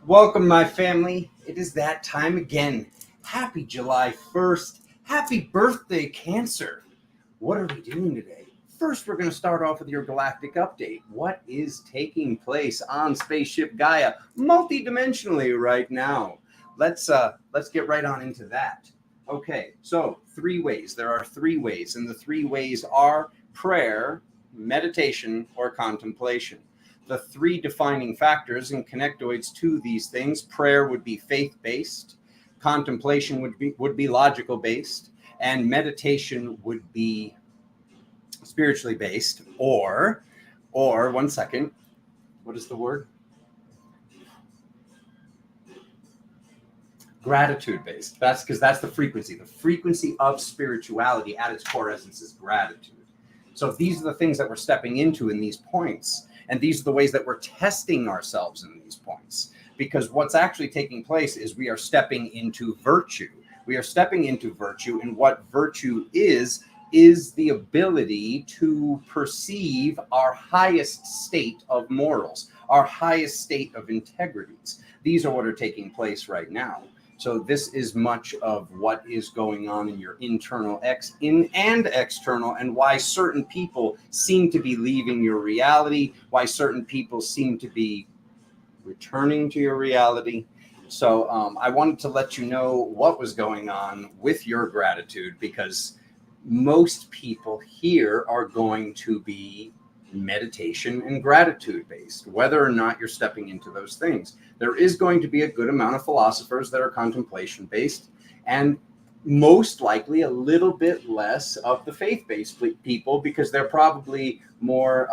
Welcome, my family. It is that time again. Happy July 1st. Happy birthday, Cancer. What are we doing today? First, we're going to start off with your galactic update. What is taking place on Spaceship Gaia multidimensionally right now? Let's get right on into that. Okay, so 3 ways. There are 3 ways, and the 3 ways are prayer, meditation, or contemplation. The 3 defining factors and connectoids to these things: prayer would be faith-based, contemplation would be logical based, and meditation would be spiritually based, or 1 second, what is the word? Gratitude based. That's because that's the frequency of spirituality at its core essence is gratitude. So these are the things that we're stepping into in these points. And these are the ways that we're testing ourselves in these points, because what's actually taking place is we are stepping into virtue. We are stepping into virtue, and what virtue is the ability to perceive our highest state of morals, our highest state of integrities. These are what are taking place right now. So this is much of what is going on in your internal and external, and why certain people seem to be leaving your reality, why certain people seem to be returning to your reality. So I wanted to let you know what was going on with your gratitude, because most people here are going to be meditation and gratitude based, whether or not you're stepping into those things. There is going to be a good amount of philosophers that are contemplation based, and most likely a little bit less of the faith-based people, because they're probably more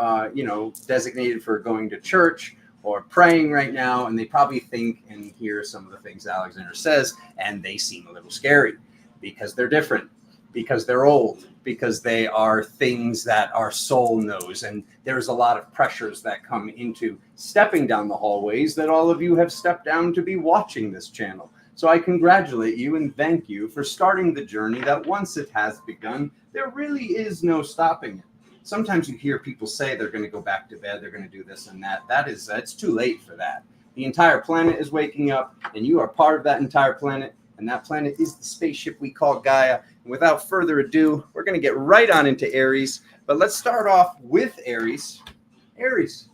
designated for going to church or praying right now, and they probably think and hear some of the things Alexander says, and they seem a little scary because they're different, because they're old, because they are things that our soul knows. And there's a lot of pressures that come into stepping down the hallways that all of you have stepped down to be watching this channel. So I congratulate you and thank you for starting the journey that once it has begun, there really is no stopping it. Sometimes you hear people say they're going to go back to bed, they're going to do this and that. It's too late for that. The entire planet is waking up, and you are part of that entire planet. And that planet is the spaceship we call Gaia. And without further ado, we're going to get right on into Aries. But let's start off with Aries. Aries,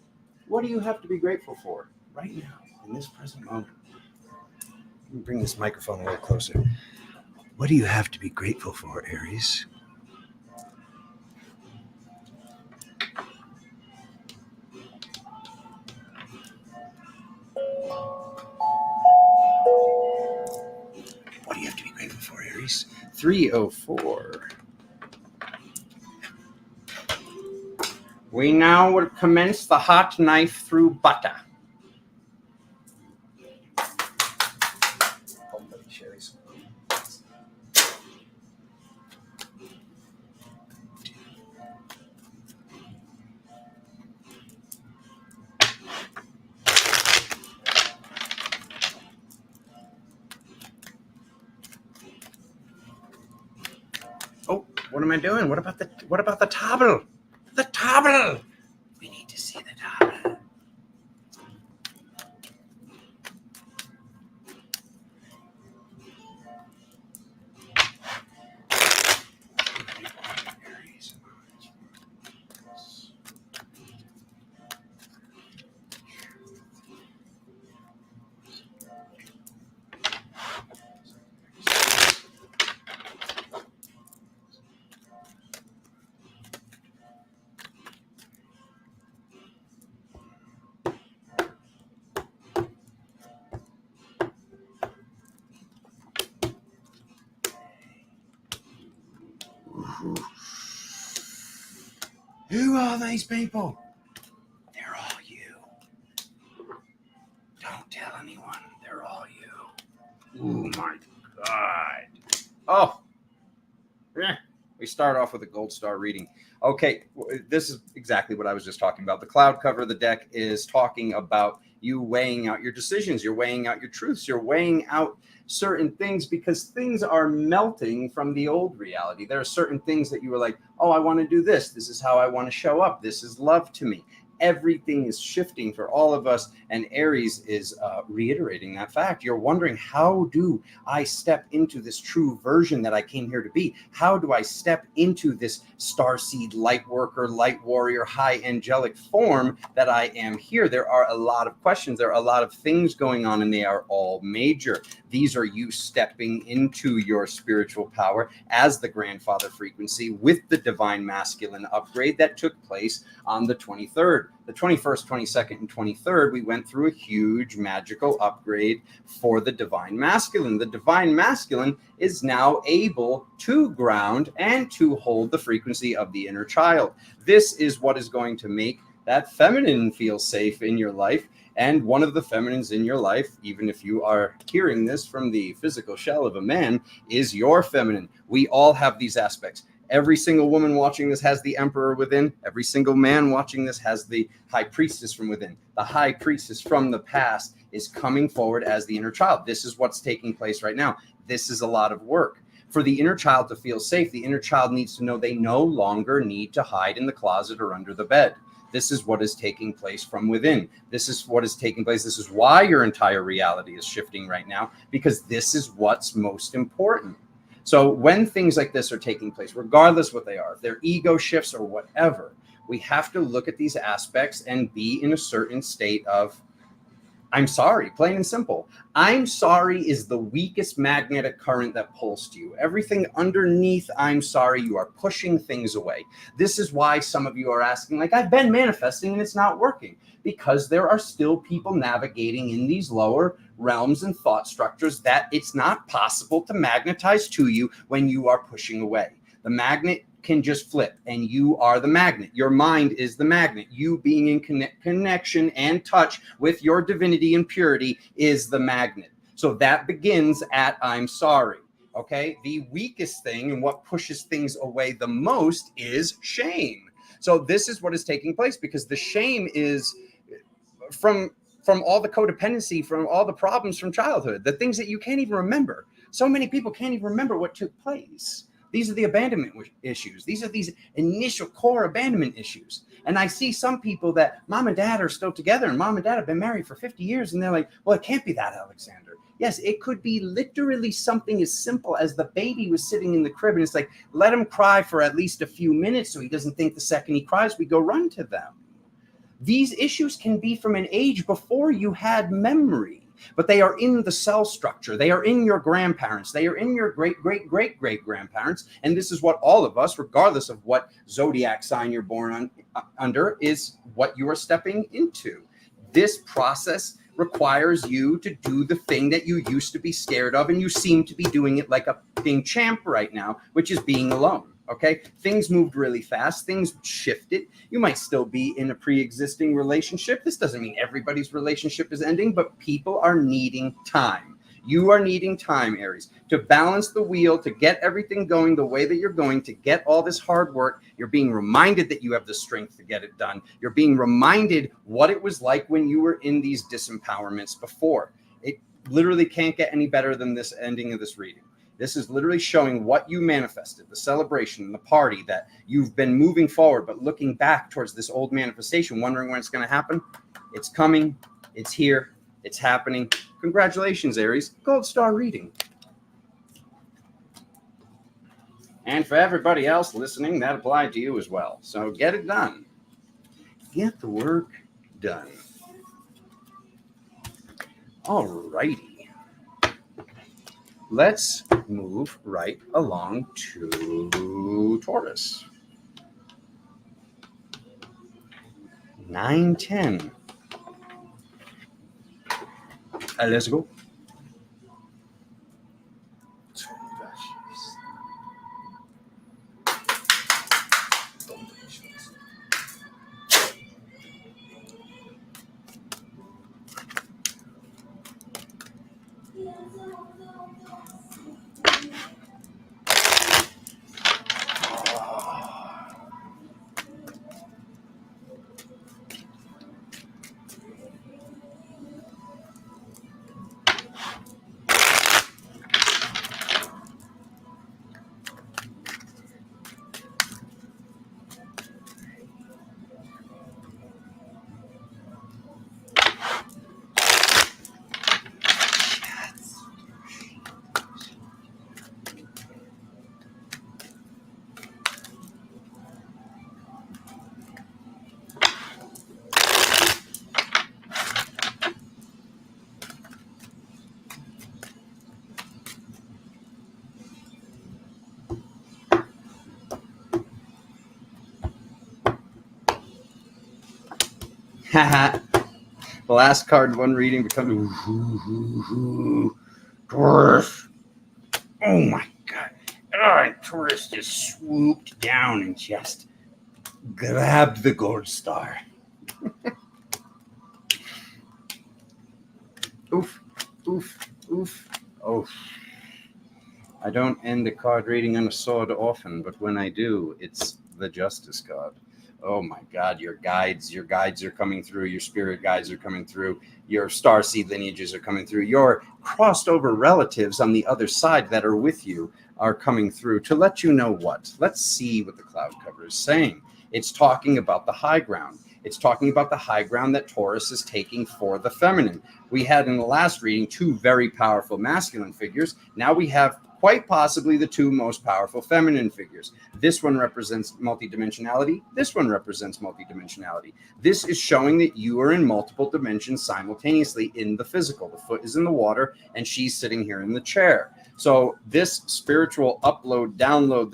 what do you have to be grateful for right now, in this present moment? Let me bring this microphone a little closer. What do you have to be grateful for, Aries? What do you have to be grateful for, Aries? 304. We now will commence the hot knife through butter. Oh, what am I doing? What about the table? The table! We need to see the table. Who are these people? They're all you. Don't tell anyone. They're all you. Oh my God. Oh. We start off with a gold star reading. Okay, this is exactly what I was just talking about. The cloud cover of the deck is talking about you weighing out your decisions. You're weighing out your truths. You're weighing out certain things, because things are melting from the old reality. There are certain things that you were like, oh, I want to do this. This is how I want to show up. This is love to me. everything is shifting for all of us. And Aries is reiterating that fact. You're wondering, how do I step into this true version that I came here to be? How do I step into this starseed, light worker, light warrior, high angelic form that I am here? There are a lot of questions. There are a lot of things going on, and they are all major. These are you stepping into your spiritual power as the grandfather frequency with the divine masculine upgrade that took place on the 23rd. The 21st, 22nd, and 23rd, we went through a huge magical upgrade for the divine masculine. The divine masculine is now able to ground and to hold the frequency of the inner child. This is what is going to make that feminine feel safe in your life. And one of the feminines in your life, even if you are hearing this from the physical shell of a man, is your feminine. We all have these aspects. Every single woman watching this has the emperor within. Every single man watching this has the high priestess from within. The high priestess from the past is coming forward as the inner child. This is what's taking place right now. This is a lot of work. For the inner child to feel safe, the inner child needs to know they no longer need to hide in the closet or under the bed. This is what is taking place from within. This is what is taking place. This is why your entire reality is shifting right now, because this is what's most important. So when things like this are taking place, regardless what they are, if they're ego shifts or whatever, we have to look at these aspects and be in a certain state of, I'm sorry, plain and simple. I'm sorry is the weakest magnetic current that pulls to you. Everything underneath I'm sorry, you are pushing things away. This is why some of you are asking, like, I've been manifesting and it's not working, because there are still people navigating in these lower realms and thought structures that it's not possible to magnetize to you when you are pushing away. The magnet can just flip and you are the magnet. Your mind is the magnet. You being in connection and touch with your divinity and purity is the magnet. So that begins at I'm sorry. Okay. The weakest thing and what pushes things away the most is shame. So this is what is taking place, because the shame is from all the codependency, from all the problems from childhood, the things that you can't even remember. So many people can't even remember what took place. These are the abandonment issues. These are these initial core abandonment issues. And I see some people that mom and dad are still together and mom and dad have been married for 50 years. And they're like, well, it can't be that, Alexander. Yes, it could be literally something as simple as the baby was sitting in the crib. And it's like, let him cry for at least a few minutes so he doesn't think the second he cries, we go run to them. These issues can be from an age before you had memory, but they are in the cell structure. They are in your grandparents. They are in your great-great-great-great-grandparents. And this is what all of us, regardless of what zodiac sign you're born under, is what you are stepping into. This process requires you to do the thing that you used to be scared of, and you seem to be doing it like a being champ right now, which is being alone. Okay, things moved really fast. Things shifted. You might still be in a pre-existing relationship. This doesn't mean everybody's relationship is ending, but people are needing time. You are needing time, Aries, to balance the wheel, to get everything going the way that you're going, to get all this hard work. You're being reminded that you have the strength to get it done. You're being reminded what it was like when you were in these disempowerments before. It literally can't get any better than this ending of this reading. This is literally showing what you manifested, the celebration, the party, that you've been moving forward, but looking back towards this old manifestation, wondering when it's going to happen. It's coming. It's here. It's happening. Congratulations, Aries. Gold star reading. And for everybody else listening, that applied to you as well. So get it done. Get the work done. All righty. Let's move right along to Taurus. 9-10. Let's go. The last card, one reading becomes Taurus. Oh my God. Taurus just swooped down and just grabbed the gold star. Oof, oof, oof. Oh. I don't end a card reading on a sword often, but when I do, it's the Justice card. Oh my God, your guides are coming through, your spirit guides are coming through, your starseed lineages are coming through, your crossed over relatives on the other side that are with you are coming through to let you know what. Let's see what the cloud cover is saying. It's talking about the high ground. It's talking about the high ground that Taurus is taking for the feminine. We had in the last reading 2 very powerful masculine figures. Now we have quite possibly the 2 most powerful feminine figures. This one represents multidimensionality. This one represents multidimensionality. This is showing that you are in multiple dimensions simultaneously in the physical. The foot is in the water and she's sitting here in the chair. So this spiritual upload, download,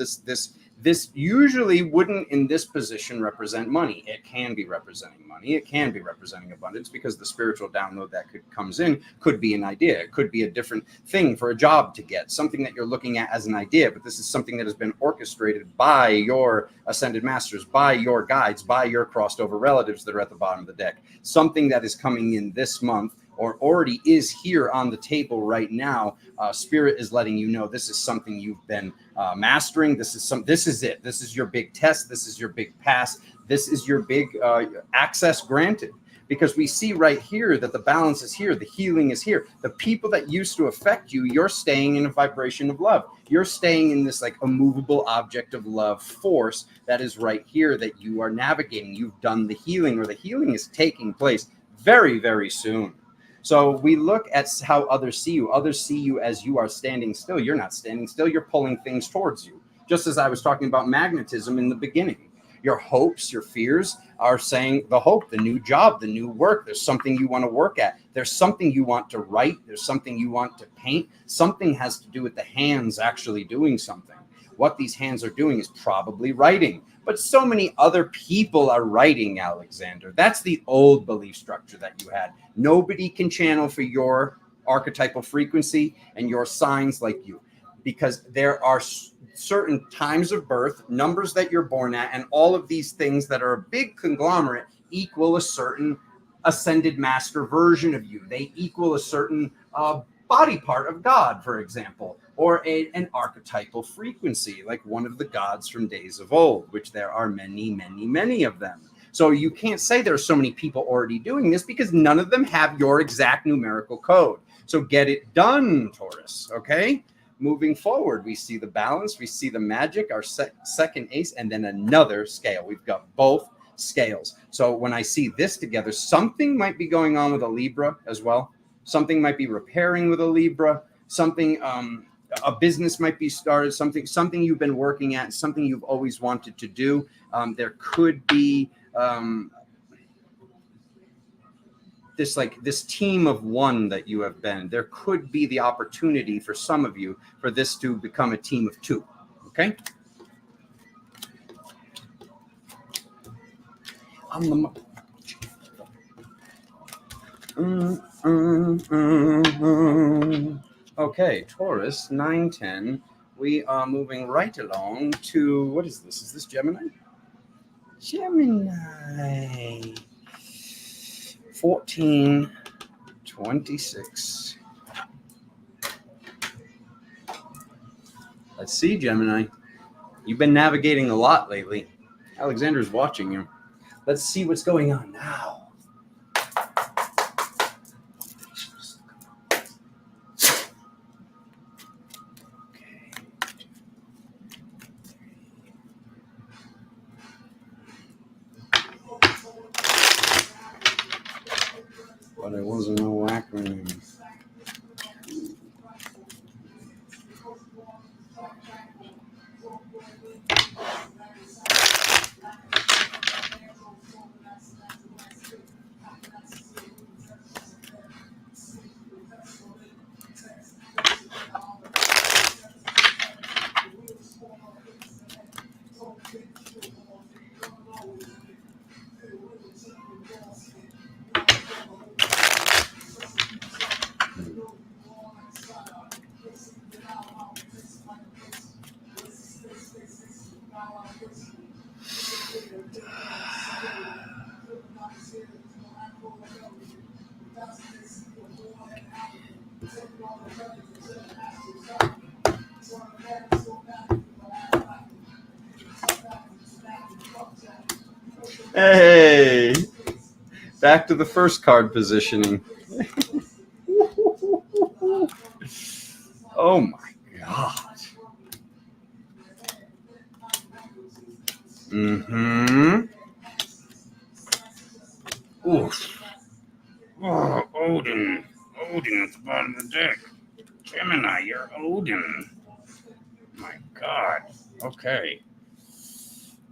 this usually wouldn't in this position represent money. It can be representing money. It can be representing abundance because the spiritual download that comes in could be an idea. It could be a different thing for a job to get, something that you're looking at as an idea, but this is something that has been orchestrated by your ascended masters, by your guides, by your crossed over relatives that are at the bottom of the deck. Something that is coming in this month or already is here on the table right now. Spirit is letting you know this is something you've been mastering. This is it. This is your big test. This is your big pass. This is your big access granted. Because we see right here that the balance is here. The healing is here. The people that used to affect you, you're staying in a vibration of love. You're staying in this like immovable object of love force that is right here that you are navigating. You've done the healing, or the healing is taking place very, very soon. So we look at how others see you. Others see you as you are standing still. You're not standing still. You're pulling things towards you. Just as I was talking about magnetism in the beginning. Your hopes, your fears are saying the hope, the new job, the new work. There's something you want to work at. There's something you want to write. There's something you want to paint. Something has to do with the hands actually doing something. What these hands are doing is probably writing. But so many other people are writing, Alexander. That's the old belief structure that you had. Nobody can channel for your archetypal frequency and your signs like you, because there are certain times of birth, numbers that you're born at, and all of these things that are a big conglomerate equal a certain ascended master version of you. They equal a certain body part of God, for example, or an archetypal frequency, like one of the gods from days of old, which there are many, many, many of them. So you can't say there's so many people already doing this because none of them have your exact numerical code. So get it done, Taurus, okay? Moving forward, we see the balance, we see the magic, our second ace, and then another scale. We've got both scales. So when I see this together, something might be going on with a Libra as well. Something might be repairing with a Libra. Something, a business might be started. Something you've been working at. Something you've always wanted to do. There could be this team of one that you have been. There could be the opportunity for some of you for this to become a team of 2. Okay. Okay, Taurus 910. We are moving right along to, what is this? Is this Gemini? Gemini 1426. Let's see, Gemini. You've been navigating a lot lately. Alexander's watching you. Let's see what's going on now. But it wasn't no acronym. Hey, back to the first card positioning. Oh my God. Mm-hmm. Oof. Oh, Odin. Odin at the bottom of the deck. Gemini, you're Odin. My God. Okay.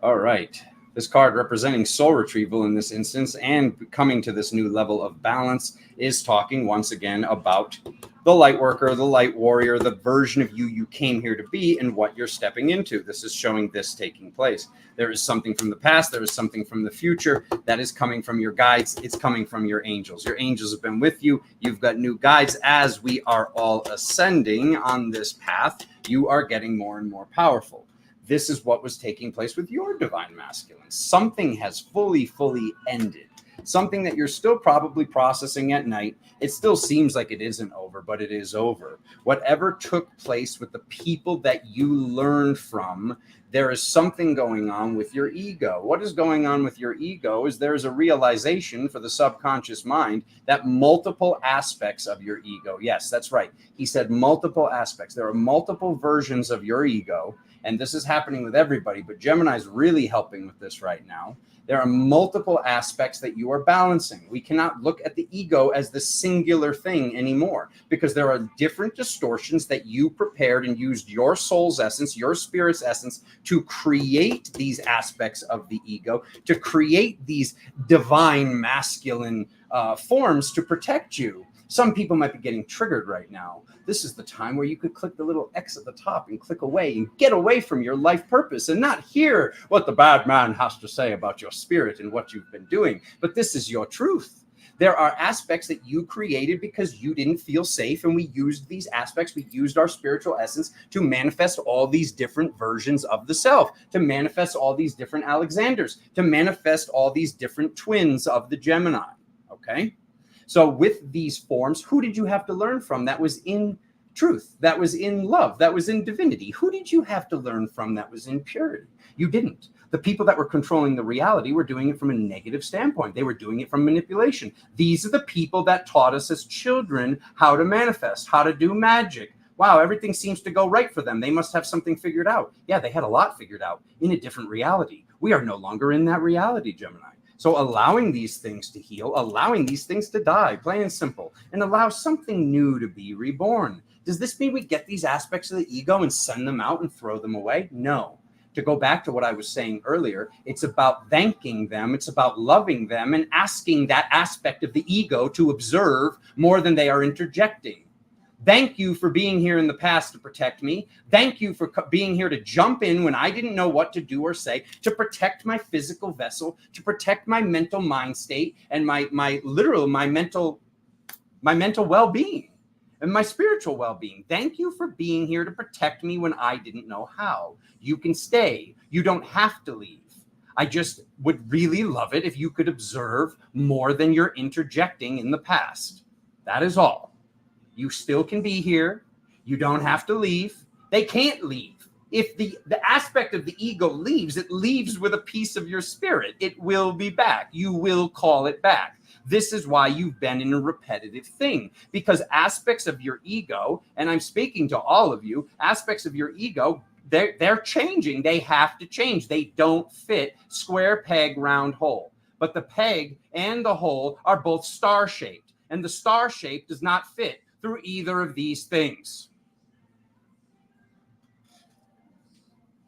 All right. This card representing soul retrieval in this instance and coming to this new level of balance is talking once again about the light worker, the light warrior, the version of you came here to be and what you're stepping into. This is showing this taking place. There is something from the past. There is something from the future that is coming from your guides. It's coming from your angels. Your angels have been with you. You've got new guides. As we are all ascending on this path, you are getting more and more powerful. This is what was taking place with your divine masculine. Something has fully ended. Something that you're still probably processing at night. It still seems like it isn't over, but it is over. Whatever took place with the people that you learned from, there is something going on with your ego. What is going on with your ego is there is a realization for the subconscious mind that multiple aspects of your ego, yes, that's right. He said multiple aspects. There are multiple versions of your ego. And this is happening with everybody, but Gemini is really helping with this right now. There are multiple aspects that you are balancing. We cannot look at the ego as the singular thing anymore because there are different distortions that you prepared and used your soul's essence, your spirit's essence to create these aspects of the ego, to create these divine masculine forms to protect you. Some people might be getting triggered right now. This is the time where you could click the little X at the top and click away and get away from your life purpose and not hear what the bad man has to say about your spirit and what you've been doing. But this is your truth. There are aspects that you created because you didn't feel safe, and we used these aspects. We used our spiritual essence to manifest all these different versions of the self, to manifest all these different Alexanders, to manifest all these different twins of the Gemini. Okay? So with these forms, who did you have to learn from that was in truth, that was in love, that was in divinity? Who did you have to learn from that was in purity? You didn't. The people that were controlling the reality were doing it from a negative standpoint. They were doing it from manipulation. These are the people that taught us as children how to manifest, how to do magic. Wow, everything seems to go right for them. They must have something figured out. Yeah, they had a lot figured out in a different reality. We are no longer in that reality, Gemini. So allowing these things to heal, allowing these things to die, plain and simple, and allow something new to be reborn. Does this mean we get these aspects of the ego and send them out and throw them away? No. To go back to what I was saying earlier, it's about thanking them. It's about loving them and asking that aspect of the ego to observe more than they are interjecting. Thank you for being here in the past to protect me. Thank you for being here to jump in when I didn't know what to do or say, to protect my physical vessel, to protect my mental mind state and my mental well-being and my spiritual well-being. Thank you for being here to protect me when I didn't know how. You can stay. You don't have to leave. I just would really love it if you could observe more than you're interjecting in the past. That is all. You still can be here. You don't have to leave. They can't leave. If the aspect of the ego leaves, it leaves with a piece of your spirit. It will be back. You will call it back. This is why you've been in a repetitive thing, because aspects of your ego, and I'm speaking to all of you, aspects of your ego, they're changing. They have to change. They don't fit square peg, round hole. But the peg and the hole are both star-shaped, and the star shape does not fit through either of these things.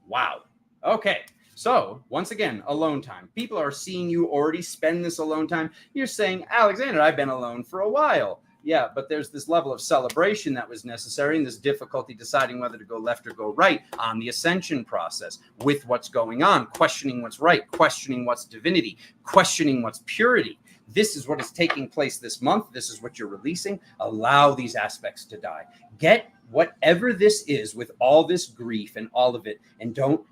Wow. Okay. So once again, alone time. People are seeing you already spend this alone time. You're saying, Alexander, I've been alone for a while. Yeah, but there's this level of celebration that was necessary and this difficulty deciding whether to go left or go right on the ascension process with what's going on, questioning what's right, questioning what's divinity, questioning what's purity. This is what is taking place this month. This is what you're releasing. Allow these aspects to die. Get whatever this is with all this grief and all of it, and don't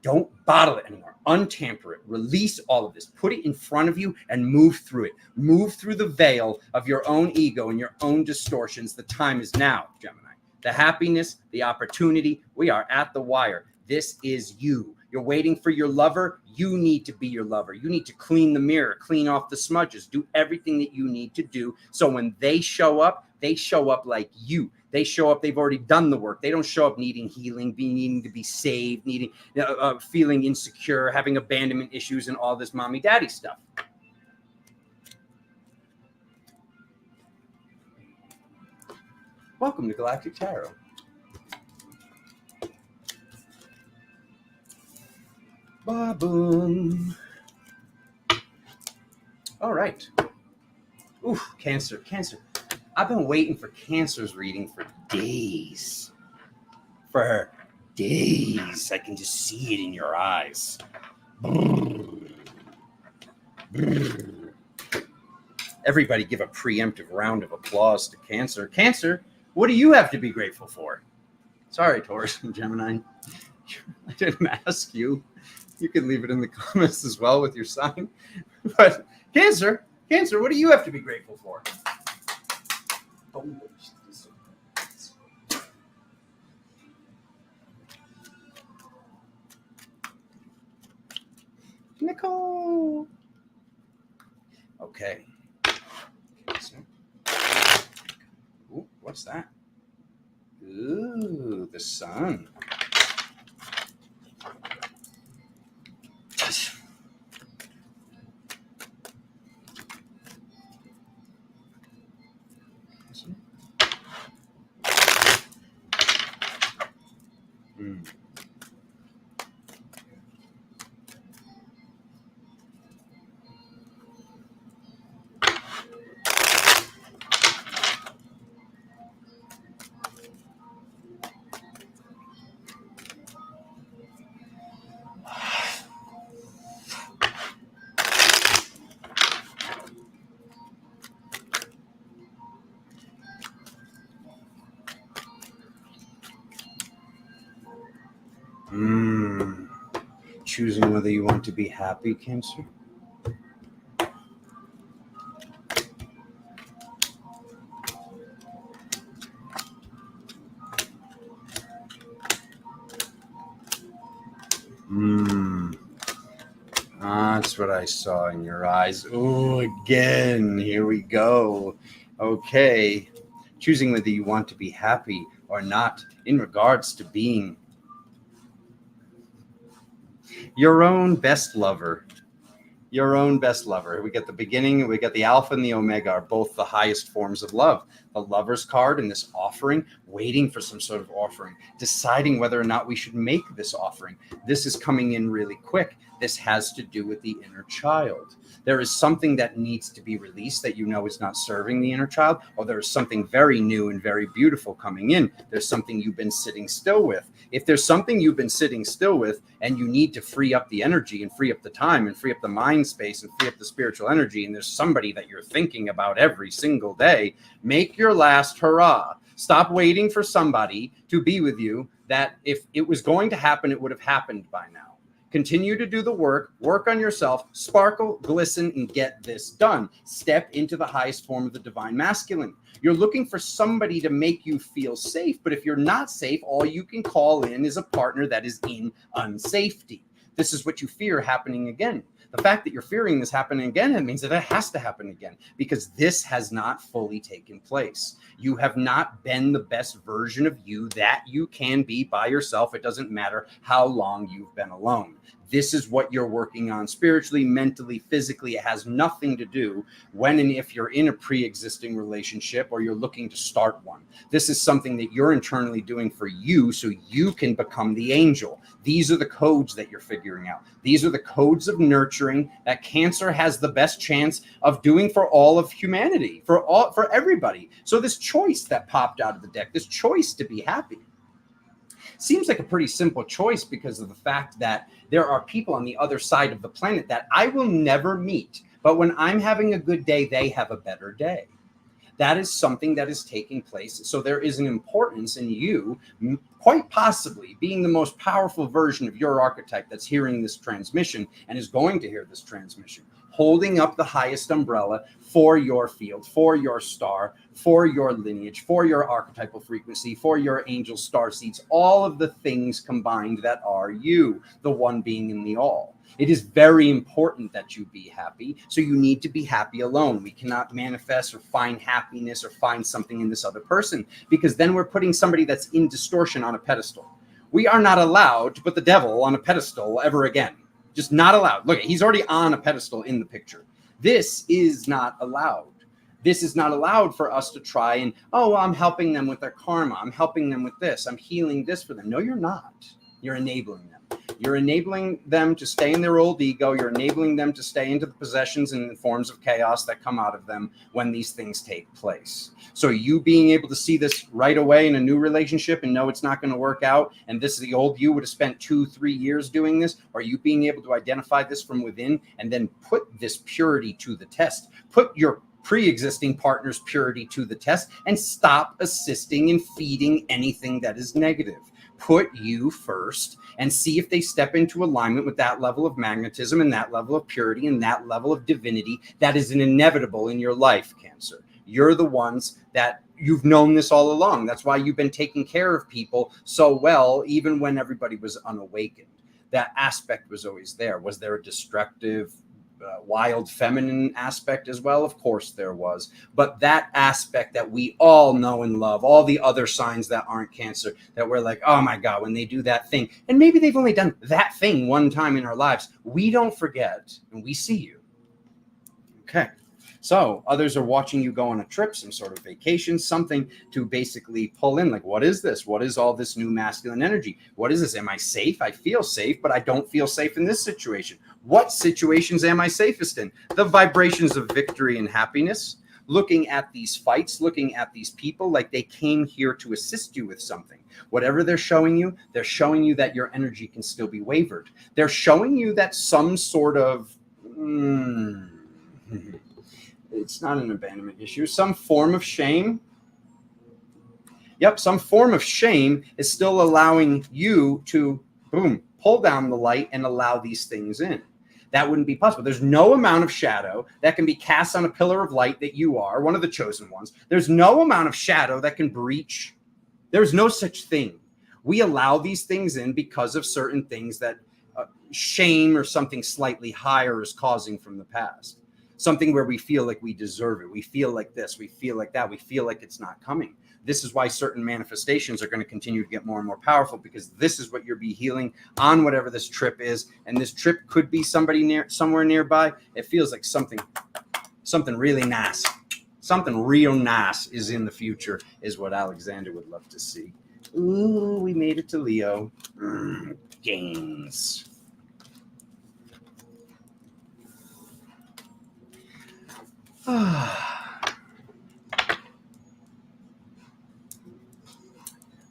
Don't bottle it anymore. Untamper it. Release all of this. Put it in front of you and move through it. Move through the veil of your own ego and your own distortions. The time is now, Gemini. The happiness, the opportunity. We are at the wire. This is you. You're waiting for your lover. You need to be your lover. You need to clean the mirror, clean off the smudges, do everything that you need to do. So when they show up like you. They show up, they've already done the work. They don't show up needing healing, needing to be saved, feeling insecure, having abandonment issues, and all this mommy daddy stuff. Welcome to Galactic Tarot. Ba-boom. All right. Ooh, Cancer. I've been waiting for Cancer's reading for days. I can just see it in your eyes. Everybody give a preemptive round of applause to Cancer. Cancer, what do you have to be grateful for? Sorry, Taurus and Gemini. I didn't ask you. You can leave it in the comments as well with your sign. But Cancer, what do you have to be grateful for? Nicole. Okay. Ooh, what's that? Ooh, the sun. Choosing whether you want to be happy, Cancer. That's what I saw in your eyes. Oh, again, here we go. Okay. Choosing whether you want to be happy or not in regards to being your own best lover. Your own best lover. We get the beginning, we get the Alpha and the Omega are both the highest forms of love. The Lover's card and this offering, waiting for some sort of offering, deciding whether or not we should make this offering. This is coming in really quick. This has to do with the inner child. There is something that needs to be released that you know is not serving the inner child, or there is something very new and very beautiful coming in. There's something you've been sitting still with. If there's something you've been sitting still with and you need to free up the energy and free up the time and free up the mind space and free up the spiritual energy, and there's somebody that you're thinking about every single day, make your last hurrah. Stop waiting for somebody to be with you that if it was going to happen, it would have happened by now. Continue to do the work on yourself, sparkle, glisten, and get this done. Step into the highest form of the divine masculine. You're looking for somebody to make you feel safe, but if you're not safe, all you can call in is a partner that is in unsafety. This is what you fear happening again. The fact that you're fearing this happening again, it means that it has to happen again because this has not fully taken place. You have not been the best version of you that you can be by yourself. It doesn't matter how long you've been alone. This is what you're working on spiritually, mentally, physically. It has nothing to do when and if you're in a pre-existing relationship or you're looking to start one. This is something that you're internally doing for you so you can become the angel. These are the codes that you're figuring out. These are the codes of nurturing that Cancer has the best chance of doing for all of humanity, for everybody. So this choice that popped out of the deck, this choice to be happy, seems like a pretty simple choice because of the fact that there are people on the other side of the planet that I will never meet. But when I'm having a good day, they have a better day. That is something that is taking place. So there is an importance in you, quite possibly being the most powerful version of your archetype that's hearing this transmission and is going to hear this transmission, holding up the highest umbrella for your field, for your star, for your lineage, for your archetypal frequency, for your angel star seeds, all of the things combined that are you, the one being in the all. It is very important that you be happy. So you need to be happy alone. We cannot manifest or find happiness or find something in this other person, because then we're putting somebody that's in distortion on a pedestal. We are not allowed to put the devil on a pedestal ever again. Just not allowed. Look, he's already on a pedestal in the picture. This is not allowed. This is not allowed for us to try and, oh, I'm helping them with their karma. I'm helping them with this. I'm healing this for them. No, you're not. You're enabling them. You're enabling them to stay in their old ego. You're enabling them to stay into the possessions and forms of chaos that come out of them when these things take place. So you being able to see this right away in a new relationship and know it's not going to work out, and this is the old you would have spent 2-3 years doing this, or you being able to identify this from within and then put this purity to the test, put your pre-existing partner's purity to the test, and stop assisting and feeding anything that is negative. Put you first and see if they step into alignment with that level of magnetism and that level of purity and that level of divinity that is an inevitable in your life, Cancer. You're the ones that you've known this all along. That's why you've been taking care of people so well, even when everybody was unawakened. That aspect was always there. Was there a destructive, wild feminine aspect as well? Of course there was. But that aspect that we all know and love, all the other signs that aren't Cancer, that we're like, oh my God, when they do that thing, and maybe they've only done that thing one time in our lives, we don't forget and we see you. Okay. So others are watching you go on a trip, some sort of vacation, something to basically pull in. Like, what is this? What is all this new masculine energy? What is this? Am I safe? I feel safe, but I don't feel safe in this situation. What situations am I safest in? The vibrations of victory and happiness, looking at these fights, looking at these people like they came here to assist you with something. Whatever they're showing you that your energy can still be wavered. They're showing you that some sort of... it's not an abandonment issue. Some form of shame. Yep, some form of shame is still allowing you to, boom, pull down the light and allow these things in. That wouldn't be possible. There's no amount of shadow that can be cast on a pillar of light that you are, one of the chosen ones. There's no amount of shadow that can breach. There's no such thing. We allow these things in because of certain things that shame or something slightly higher is causing from the past. Something where we feel like we deserve it. We feel like this. We feel like that. We feel like it's not coming. This is why certain manifestations are going to continue to get more and more powerful, because this is what you'll be healing on whatever this trip is. And this trip could be somebody somewhere nearby. It feels like something really nice. Something real nice is in the future is what Alexander would love to see. Ooh, we made it to Leo. Gains.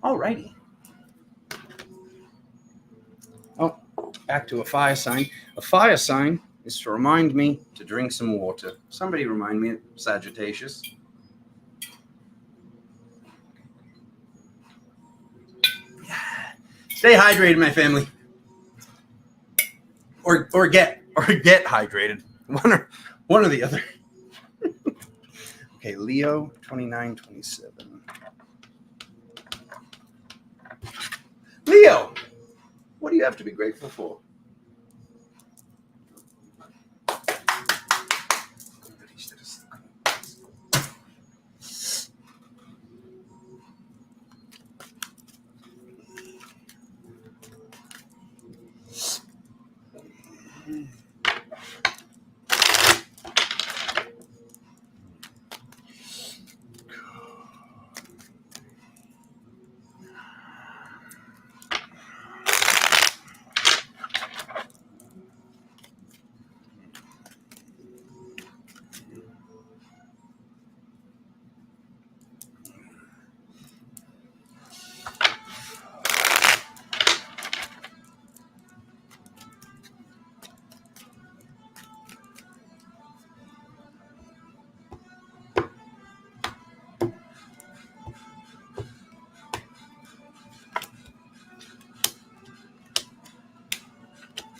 Alrighty. Oh, back to a fire sign. A fire sign is to remind me to drink some water. Somebody remind me, Sagittarius. Stay hydrated, my family. Or get hydrated. One or the other. Okay, Leo 29-27. Leo, what do you have to be grateful for?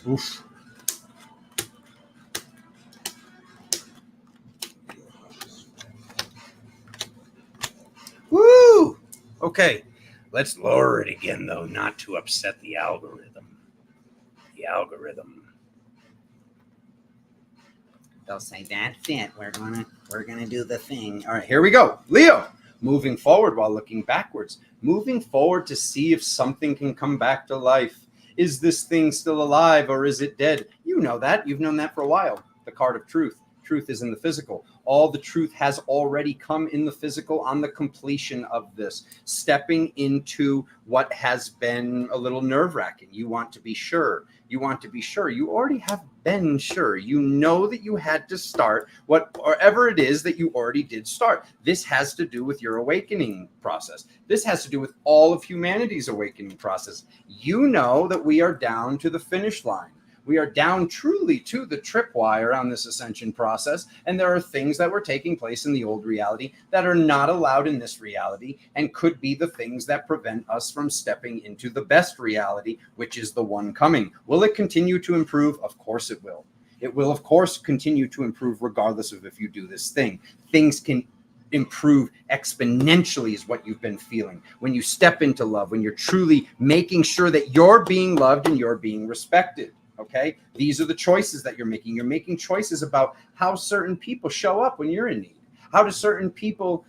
Oof. Woo! Okay, let's lower it again, though, not to upset the algorithm. The algorithm. They'll say, that's it. We're gonna do the thing. All right, here we go. Leo, moving forward while looking backwards. Moving forward to see if something can come back to life. Is this thing still alive or is it dead? You know that. You've known that for a while. The card of truth. Truth is in the physical. All the truth has already come in the physical on the completion of this. Stepping into what has been a little nerve-wracking. You want to be sure. You want to be sure. You already have been sure. You know that you had to start whatever it is that you already did start. This has to do with your awakening process. This has to do with all of humanity's awakening process. You know that we are down to the finish line. We are down truly to the tripwire on this ascension process, and there are things that were taking place in the old reality that are not allowed in this reality and could be the things that prevent us from stepping into the best reality, which is the one coming. Will it continue to improve? Of course it will. It will, of course, continue to improve regardless of if you do this thing. Things can improve exponentially is what you've been feeling. When you step into love, when you're truly making sure that you're being loved and you're being respected. Okay, these are the choices that you're making. You're making choices about how certain people show up when you're in need. How do certain people,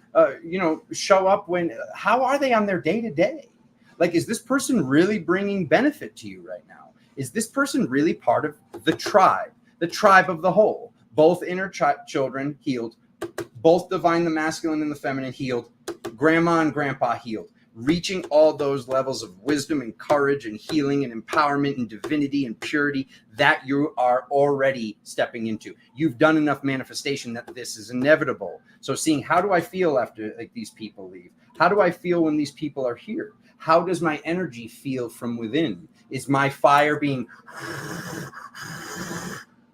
show up how are they on their day to day? Like, is this person really bringing benefit to you right now? Is this person really part of the tribe of the whole? Both inner children healed, both divine, the masculine and the feminine healed, grandma and grandpa healed. Reaching all those levels of wisdom and courage and healing and empowerment and divinity and purity that you are already stepping into. You've done enough manifestation that this is inevitable. So seeing, how do I feel after these people leave? How do I feel when these people are here? How does my energy feel from within? Is my fire being,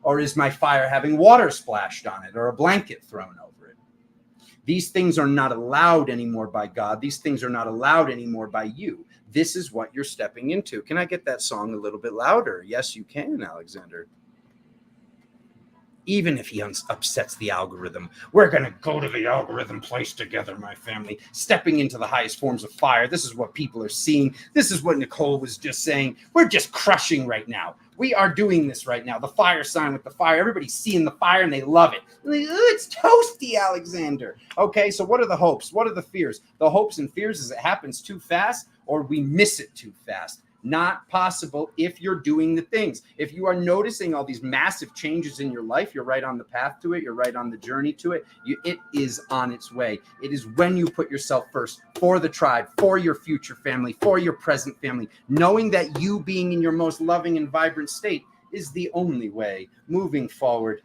or is my fire having water splashed on it or a blanket thrown over? These things are not allowed anymore by God. These things are not allowed anymore by you. This is what you're stepping into. Can I get that song a little bit louder? Yes, you can, Alexander. Even if he upsets the algorithm, we're going to go to the algorithm place together, my family, stepping into the highest forms of fire. This is what people are seeing. This is what Nicole was just saying. We're just crushing right now. We are doing this right now. The fire sign with the fire. Everybody's seeing the fire and they love it. Like, it's toasty, Alexander. Okay, so what are the hopes? What are the fears? The hopes and fears is it happens too fast or we miss it too fast. Not possible if you're doing the things. If you are noticing all these massive changes in your life, you're right on the path to it. You're right on the journey to it. It is on its way. It is when you put yourself first for the tribe, for your future family, for your present family, knowing that you being in your most loving and vibrant state is the only way moving forward.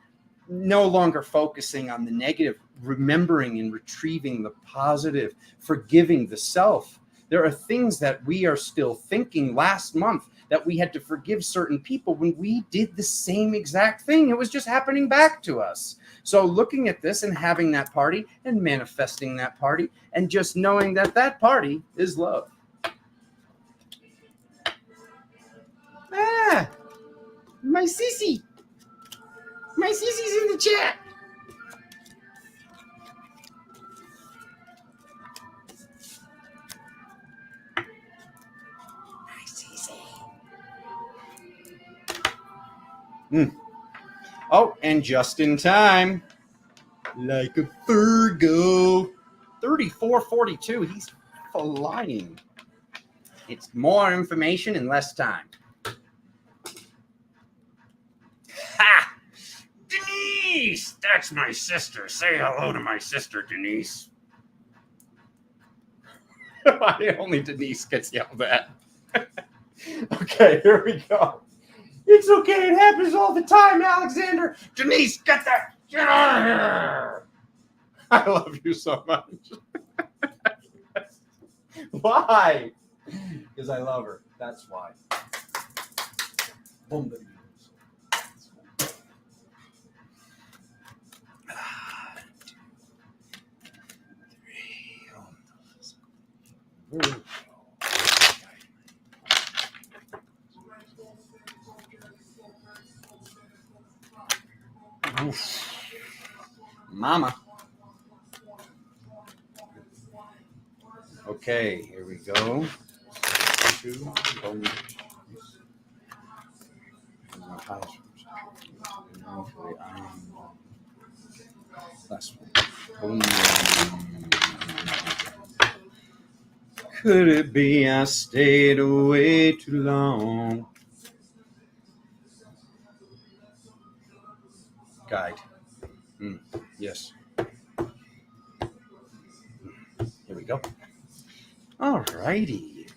No longer focusing on the negative, remembering and retrieving the positive, forgiving the self. There are things that we are still thinking last month that we had to forgive certain people when we did the same exact thing. It was just happening back to us. So looking at this and having that party and manifesting that party and just knowing that that party is love. Ah, my sissy. My sissy's in the chat. Oh, and just in time, like a Virgo, 3442. He's flying. It's more information in less time. Ha! Denise! That's my sister. Say hello to my sister, Denise. Only Denise gets yelled at. Okay, here we go. It's okay. It happens all the time, Alexander. Denise, get out of here. I love you so much. Why? Because I love her. That's why. Boom. Oof. Mama. Okay, here we go. 2, Could it be I stayed away too long? Guide. Yes. Here we go. All righty.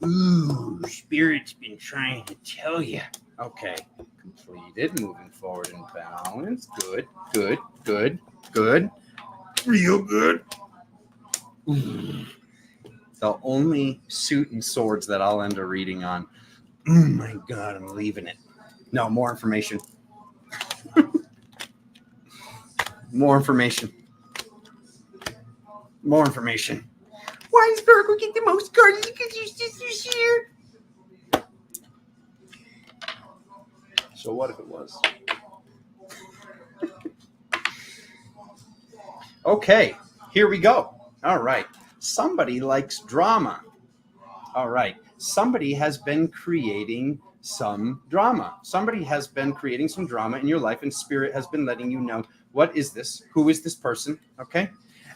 Ooh, Spirit's been trying to tell you. Okay, completed. Moving forward in balance. Good, good, good, good. Real good. Ooh. The only suit and swords that I'll end a reading on. Oh my God, I'm leaving it. No, more information. More information. More information. Why does Virgo get the most cards? Because you're just here. So what if it was? Okay, here we go. All right. Somebody likes drama. All right. Somebody has been creating some drama. Somebody has been creating some drama in your life, and Spirit has been letting you know, what is this? Who is this person? Okay.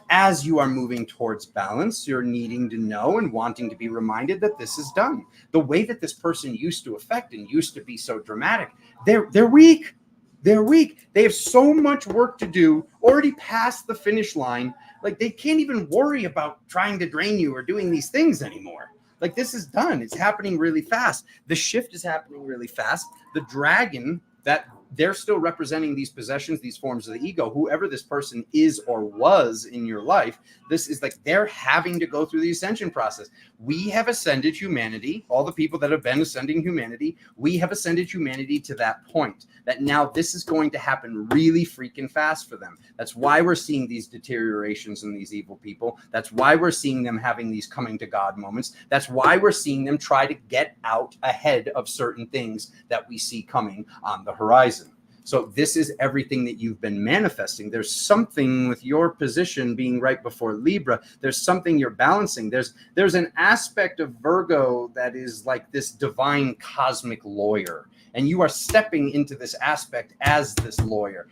As you are moving towards balance, you're needing to know and wanting to be reminded that this is done. The way that this person used to affect and used to be so dramatic, they're weak. They're weak. They have so much work to do, already past the finish line. Like, they can't even worry about trying to drain you or doing these things anymore. Like, this is done. It's happening really fast. The shift is happening really fast. The dragon, that they're still representing these possessions, these forms of the ego, whoever this person is or was in your life. This is like they're having to go through the ascension process. We have ascended humanity, all the people that have been ascending humanity, we have ascended humanity to that point that now this is going to happen really freaking fast for them. That's why we're seeing these deteriorations in these evil people. That's why we're seeing them having these coming to God moments. That's why we're seeing them try to get out ahead of certain things that we see coming on the horizon. So this is everything that you've been manifesting. There's something with your position being right before Libra. There's something you're balancing. There's an aspect of Virgo that is like this divine cosmic lawyer. And you are stepping into this aspect as this lawyer,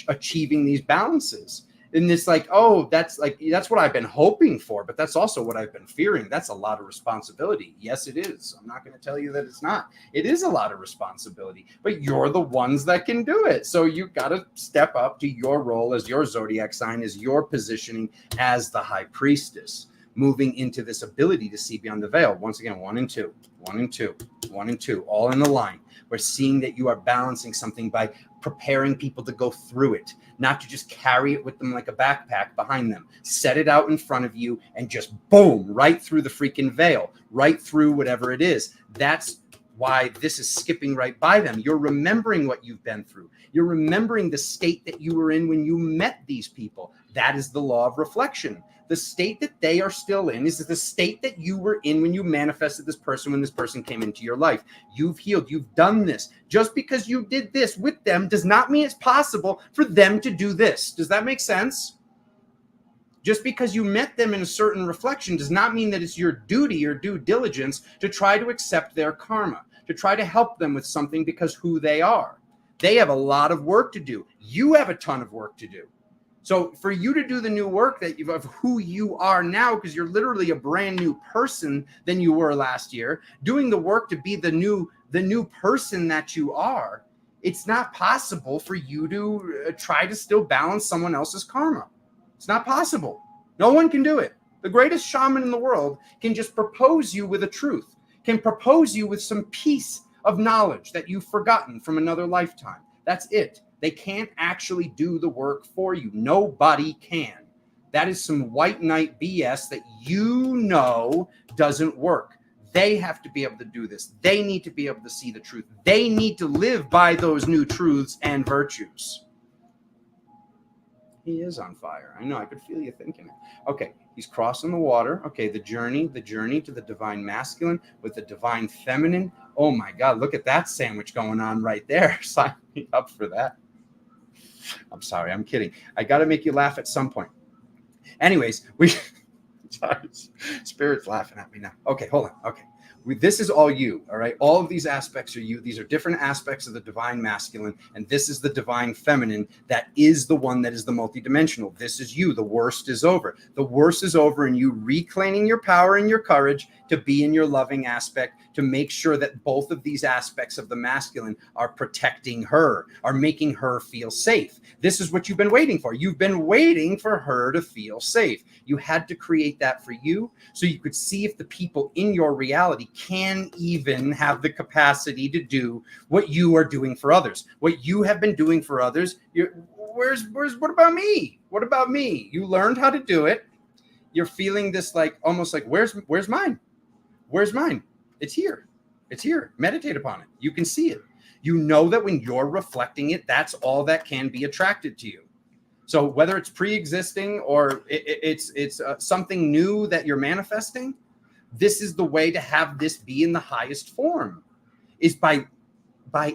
achieving these balances. And it's like, oh, that's what I've been hoping for, but that's also what I've been fearing. That's a lot of responsibility. Yes, it is. I'm not going to tell you that it's not. It is a lot of responsibility, but you're the ones that can do it. So you got to step up to your role as your zodiac sign, as your positioning as the high priestess, moving into this ability to see beyond the veil. Once again, 1 and 2, 1 and 2, 1 and 2, all in the line. We're seeing that you are balancing something by preparing people to go through it, not to just carry it with them like a backpack behind them. Set it out in front of you and just boom, right through the freaking veil, right through whatever it is. That's why this is skipping right by them. You're remembering what you've been through. You're remembering the state that you were in when you met these people. That is the law of reflection. The state that they are still in is the state that you were in when you manifested this person, when this person came into your life. You've healed. You've done this. Just because you did this with them does not mean it's possible for them to do this. Does that make sense? Just because you met them in a certain reflection does not mean that it's your duty or due diligence to try to accept their karma, to try to help them with something because who they are. They have a lot of work to do. You have a ton of work to do. So for you to do the new work that of who you are now, because you're literally a brand new person than you were last year, doing the work to be the new person that you are, it's not possible for you to try to still balance someone else's karma. It's not possible. No one can do it. The greatest shaman in the world can just propose you with a truth, can propose you with some piece of knowledge that you've forgotten from another lifetime. That's it. They can't actually do the work for you. Nobody can. That is some white knight BS that you know doesn't work. They have to be able to do this. They need to be able to see the truth. They need to live by those new truths and virtues. He is on fire. I know. I could feel you thinking it. Okay. He's crossing the water. Okay. The journey to the divine masculine with the divine feminine. Oh my God. Look at that sandwich going on right there. Sign me up for that. I'm sorry, I'm kidding. I got to make you laugh at some point. Anyways, sorry, Spirit's laughing at me now. Okay, hold on. Okay. This is all you, all right? All of these aspects are you. These are different aspects of the divine masculine, and this is the divine feminine that is the one that is the multidimensional. This is you. The worst is over. The worst is over, and you reclaiming your power and your courage to be in your loving aspect, to make sure that both of these aspects of the masculine are protecting her, are making her feel safe. This is what you've been waiting for. You've been waiting for her to feel safe. You had to create that for you so you could see if the people in your reality can even have the capacity to do what you are doing for others. What you have been doing for others, what about me? What about me? You learned how to do it. You're feeling this like almost like, where's mine? Where's mine? It's here. It's here. Meditate upon it. You can see it. You know that when you're reflecting it, that's all that can be attracted to you. So whether it's pre-existing or it's something new that you're manifesting, this is the way to have this be in the highest form, is by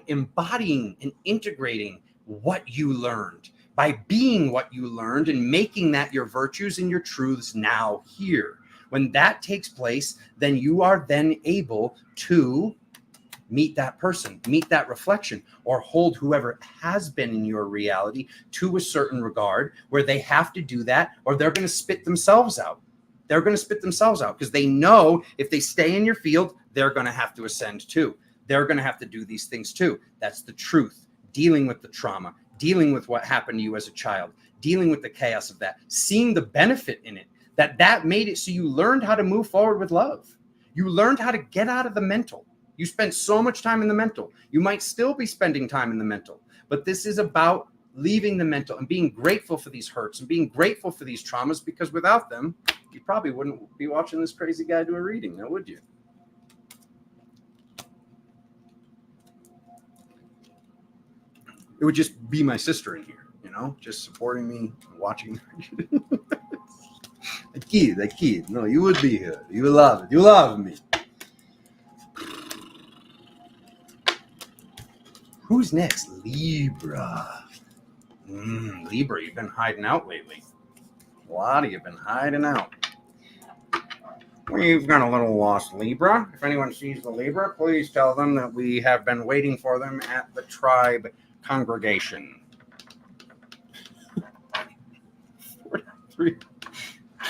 embodying and integrating what you learned, by being what you learned and making that your virtues and your truths now here. When that takes place, then you are then able to meet that person, meet that reflection, or hold whoever has been in your reality to a certain regard where they have to do that or they're going to spit themselves out. They're going to spit themselves out because they know if they stay in your field, they're going to have to ascend too. They're going to have to do these things too. That's the truth. Dealing with the trauma, dealing with what happened to you as a child, dealing with the chaos of that, seeing the benefit in it, that made it so you learned how to move forward with love. You learned how to get out of the mental. You spent so much time in the mental. You might still be spending time in the mental, but this is about leaving the mental and being grateful for these hurts and being grateful for these traumas, because without them, you probably wouldn't be watching this crazy guy do a reading, now would you? It would just be my sister in here, you know, just supporting me, watching. A kid. No, you would be here. You love it. You love me. Who's next? Libra. Libra, you've been hiding out lately. A lot of you have been hiding out. We've got a little lost Libra. If anyone sees the Libra, please tell them that we have been waiting for them at the tribe congregation. 43,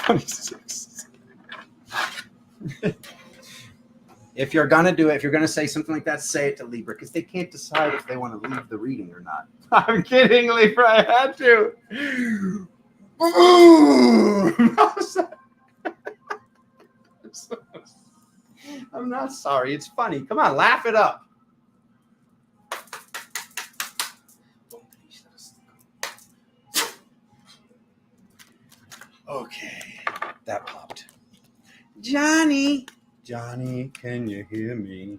26. If you're going to do it, if you're going to say something like that, say it to Libra, because they can't decide if they want to leave the reading or not. I'm kidding, Libra. I had to. I'm not sorry. It's funny. Come on, laugh it up. Okay, that popped. Johnny, can you hear me?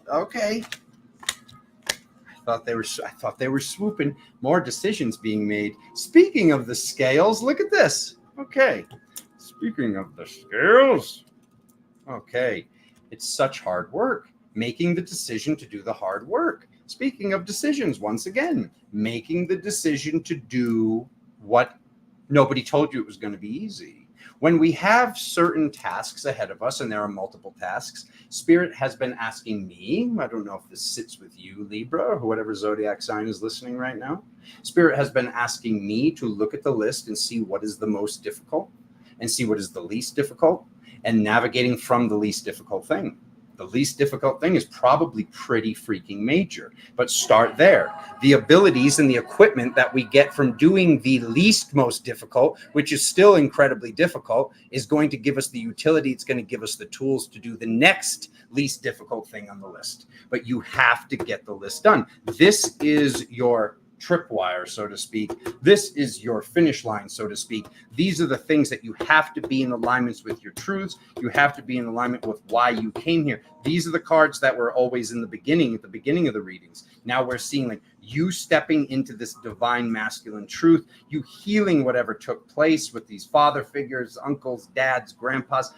Okay. I thought they were swooping. More decisions being made. Speaking of the scales, look at this. Okay. Speaking of the scales. Okay. It's such hard work. Making the decision to do the hard work. Speaking of decisions, once again, making the decision to do what nobody told you it was going to be easy. When we have certain tasks ahead of us, and there are multiple tasks, Spirit has been asking me, I don't know if this sits with you, Libra, or whatever zodiac sign is listening right now. Spirit has been asking me to look at the list and see what is the most difficult and see what is the least difficult. and navigating from the least difficult thing. The least difficult thing is probably pretty freaking major, but start there. The abilities and the equipment that we get from doing the least most difficult, which is still incredibly difficult, is going to give us the utility. It's going to give us the tools to do the next least difficult thing on the list. But you have to get the list done. This is your tripwire, so to speak. This is your finish line, so to speak. These are the things that you have to be in alignments with your truths. You have to be in alignment with why you came here. These are the cards that were always in the beginning, at the beginning of the readings. Now we're seeing like you stepping into this divine masculine truth, you healing whatever took place with these father figures, uncles, dads, grandpas.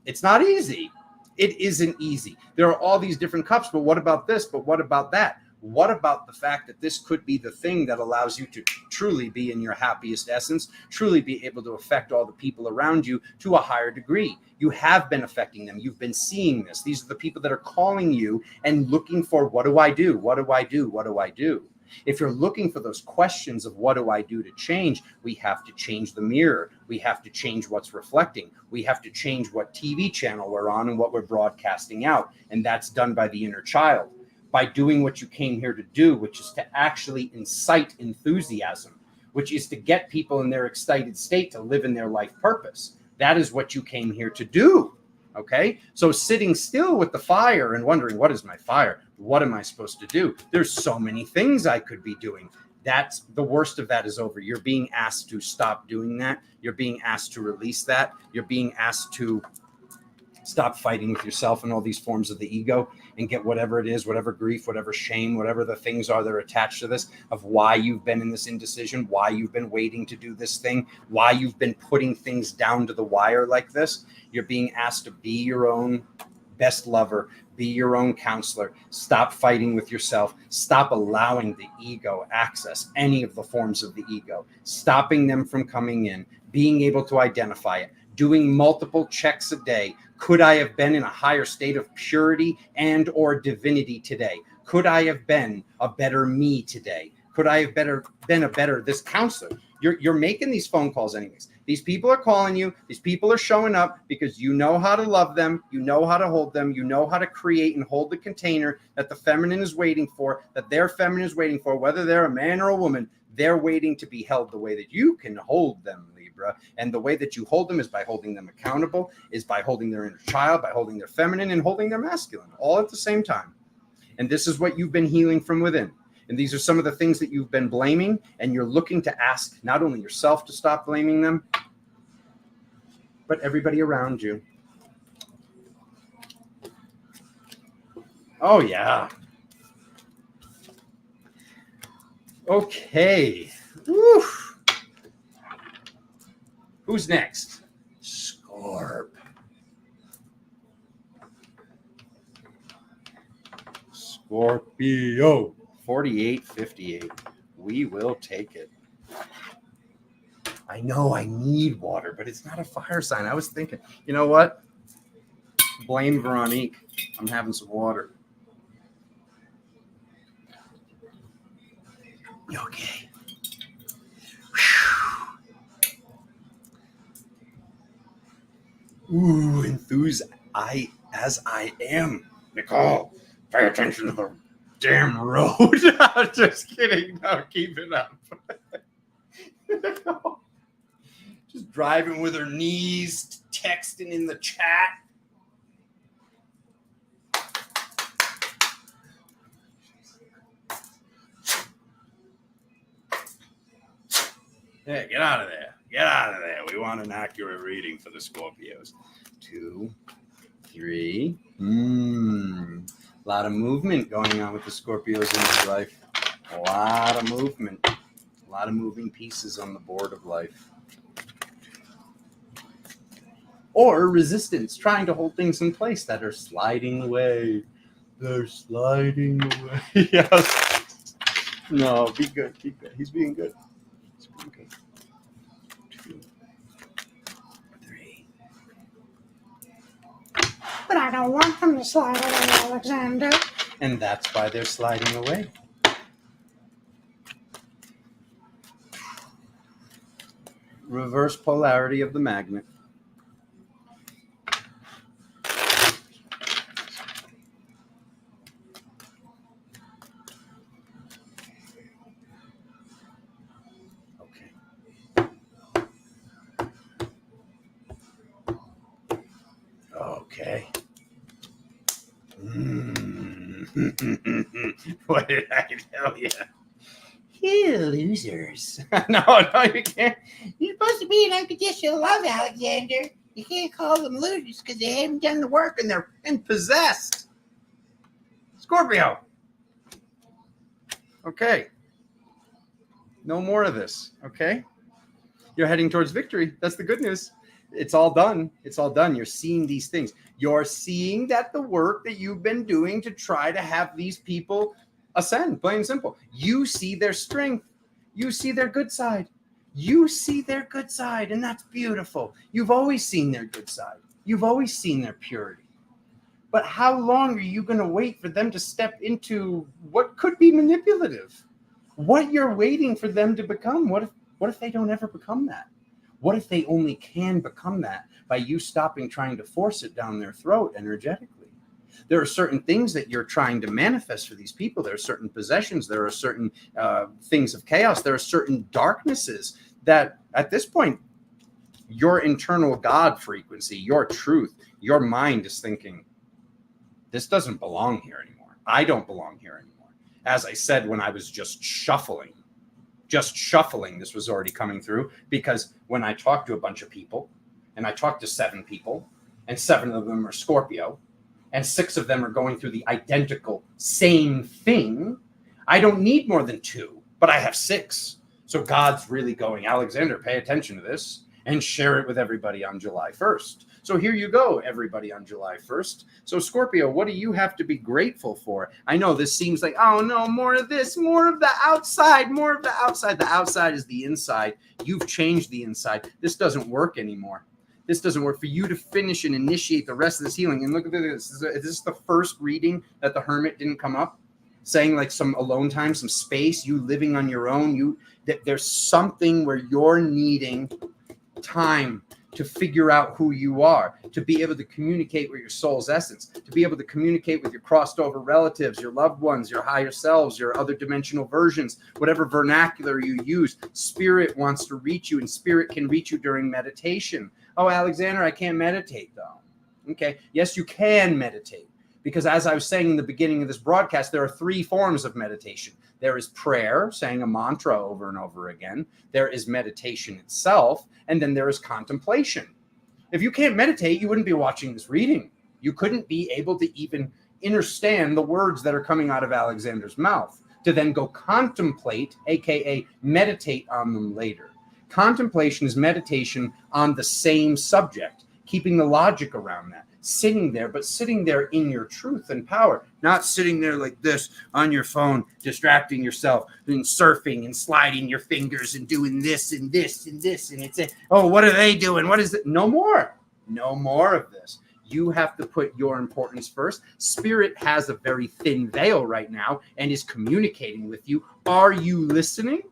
It's not easy. It isn't easy. There are all these different cups, but what about this? But what about that? What about the fact that this could be the thing that allows you to truly be in your happiest essence, truly be able to affect all the people around you to a higher degree? You have been affecting them. You've been seeing this. These are the people that are calling you and looking for, what do I do? What do I do? What do I do? If you're looking for those questions of what do I do to change, we have to change the mirror. We have to change what's reflecting. We have to change what TV channel we're on and what we're broadcasting out. And that's done by the inner child, by doing what you came here to do, which is to actually incite enthusiasm, which is to get people in their excited state to live in their life purpose. That is what you came here to do. Okay. So sitting still with the fire and wondering, what is my fire? What am I supposed to do? There's so many things I could be doing. That's the worst of that is over. You're being asked to stop doing that. You're being asked to release that. You're being asked to stop fighting with yourself and all these forms of the ego and get whatever it is, whatever grief, whatever shame, whatever the things are that are attached to this, of why you've been in this indecision, why you've been waiting to do this thing, why you've been putting things down to the wire like this. You're being asked to be your own best lover, be your own counselor. Stop fighting with yourself. Stop allowing the ego access any of the forms of the ego, stopping them from coming in, being able to identify it, doing multiple checks a day. Could I have been in a higher state of purity and or divinity today? Could I have been a better me today? Could I have been a better this counselor? You're making these phone calls anyways. These people are calling you. These people are showing up because you know how to love them. You know how to hold them. You know how to create and hold the container that the feminine is waiting for, that their feminine is waiting for, whether they're a man or a woman. They're waiting to be held the way that you can hold them, Libra. And the way that you hold them is by holding them accountable, is by holding their inner child, by holding their feminine and holding their masculine, all at the same time. And this is what you've been healing from within. And these are some of the things that you've been blaming, and you're looking to ask not only yourself to stop blaming them, but everybody around you. Oh, yeah. Okay. Woo. Who's next? Scorp. Scorpio. 4858. We will take it. I know I need water, but it's not a fire sign. I was thinking, you know what? Blame Veronique. I'm having some water. Okay. Ooh, enthused. As I am. Nicole, pay attention to the damn road. I'm just kidding. No, keep it up. Just driving with her knees, texting in the chat. Hey, get out of there. Get out of there. We want an accurate reading for the Scorpios. 2, 3. A lot of movement going on with the Scorpios in their life. A lot of movement. A lot of moving pieces on the board of life. Or resistance, trying to hold things in place that are sliding away. They're sliding away. Yes. No, be good. Be good. He's being good. He's being good. 2, 3. But I don't want them to slide away, Alexander. And that's why they're sliding away. Reverse polarity of the magnet. Okay. What did I tell you? You losers. No, you can't. You're supposed to be an unconditional love, Alexander. You can't call them losers because they haven't done the work and they're Possessed. Scorpio. Okay. No more of this. Okay. You're heading towards victory. That's the good news. It's all done. It's all done. You're seeing these things. You're seeing that the work that you've been doing to try to have these people ascend, plain and simple. You see their strength. You see their good side. You see their good side, and that's beautiful. You've always seen their good side. You've always seen their purity. But how long are you going to wait for them to step into what could be manipulative? What you're waiting for them to become? What if they don't ever become that? What if they only can become that by you stopping trying to force it down their throat energetically? There are certain things that you're trying to manifest for these people. There are certain possessions. There are certain things of chaos. There are certain darknesses that at this point, your internal God frequency, your truth, your mind is thinking, this doesn't belong here anymore. I don't belong here anymore. As I said, when I was just shuffling, this was already coming through, because when I talked to a bunch of people, and I talked to 7 people, and 7 of them are Scorpio, and 6 of them are going through the identical same thing, I don't need more than 2, but I have 6. So God's really going, Alexander, pay attention to this and share it with everybody on July 1st. So here you go, everybody, on July 1st. So Scorpio, what do you have to be grateful for? I know this seems like, oh no, more of this, more of the outside, more of the outside. The outside is the inside. You've changed the inside. This doesn't work anymore. This doesn't work. For you to finish and initiate the rest of this healing. And look at this. Is this the first reading that the Hermit didn't come up? Saying like some alone time, some space, you living on your own. That there's something where you're needing time to figure out who you are, to be able to communicate with your soul's essence, to be able to communicate with your crossed over relatives, your loved ones, your higher selves, your other dimensional versions, whatever vernacular you use. Spirit wants to reach you, and spirit can reach you during meditation. Oh, Alexander, I can't meditate though. Okay. Yes, you can meditate, because as I was saying in the beginning of this broadcast, there are 3 forms of meditation. There is prayer, saying a mantra over and over again. There is meditation itself. And then there is contemplation. If you can't meditate, you wouldn't be watching this reading. You couldn't be able to even understand the words that are coming out of Alexander's mouth to then go contemplate, aka meditate on them later. Contemplation is meditation on the same subject, keeping the logic around that. Sitting there, but sitting there in your truth and power, not sitting there like this on your phone, distracting yourself and surfing and sliding your fingers and doing this and this and this. And it's, oh, what are they doing? What is it? No more of this. You have to put your importance first. Spirit has a very thin veil right now and is communicating with you. Are you listening?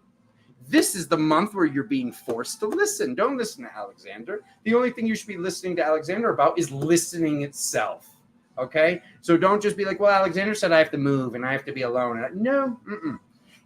This is the month where you're being forced to listen. Don't listen to Alexander. The only thing you should be listening to Alexander about is listening itself. Okay? So don't just be like, well, Alexander said I have to move and I have to be alone. No.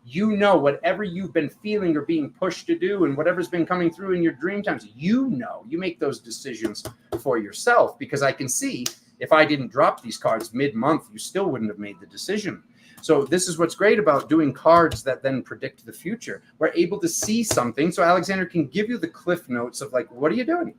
You know, whatever you've been feeling or being pushed to do and whatever's been coming through in your dream times, you know, you make those decisions for yourself, because I can see if I didn't drop these cards mid-month, you still wouldn't have made the decision. So this is what's great about doing cards that then predict the future. We're able to see something. So Alexander can give you the cliff notes of like, what are you doing?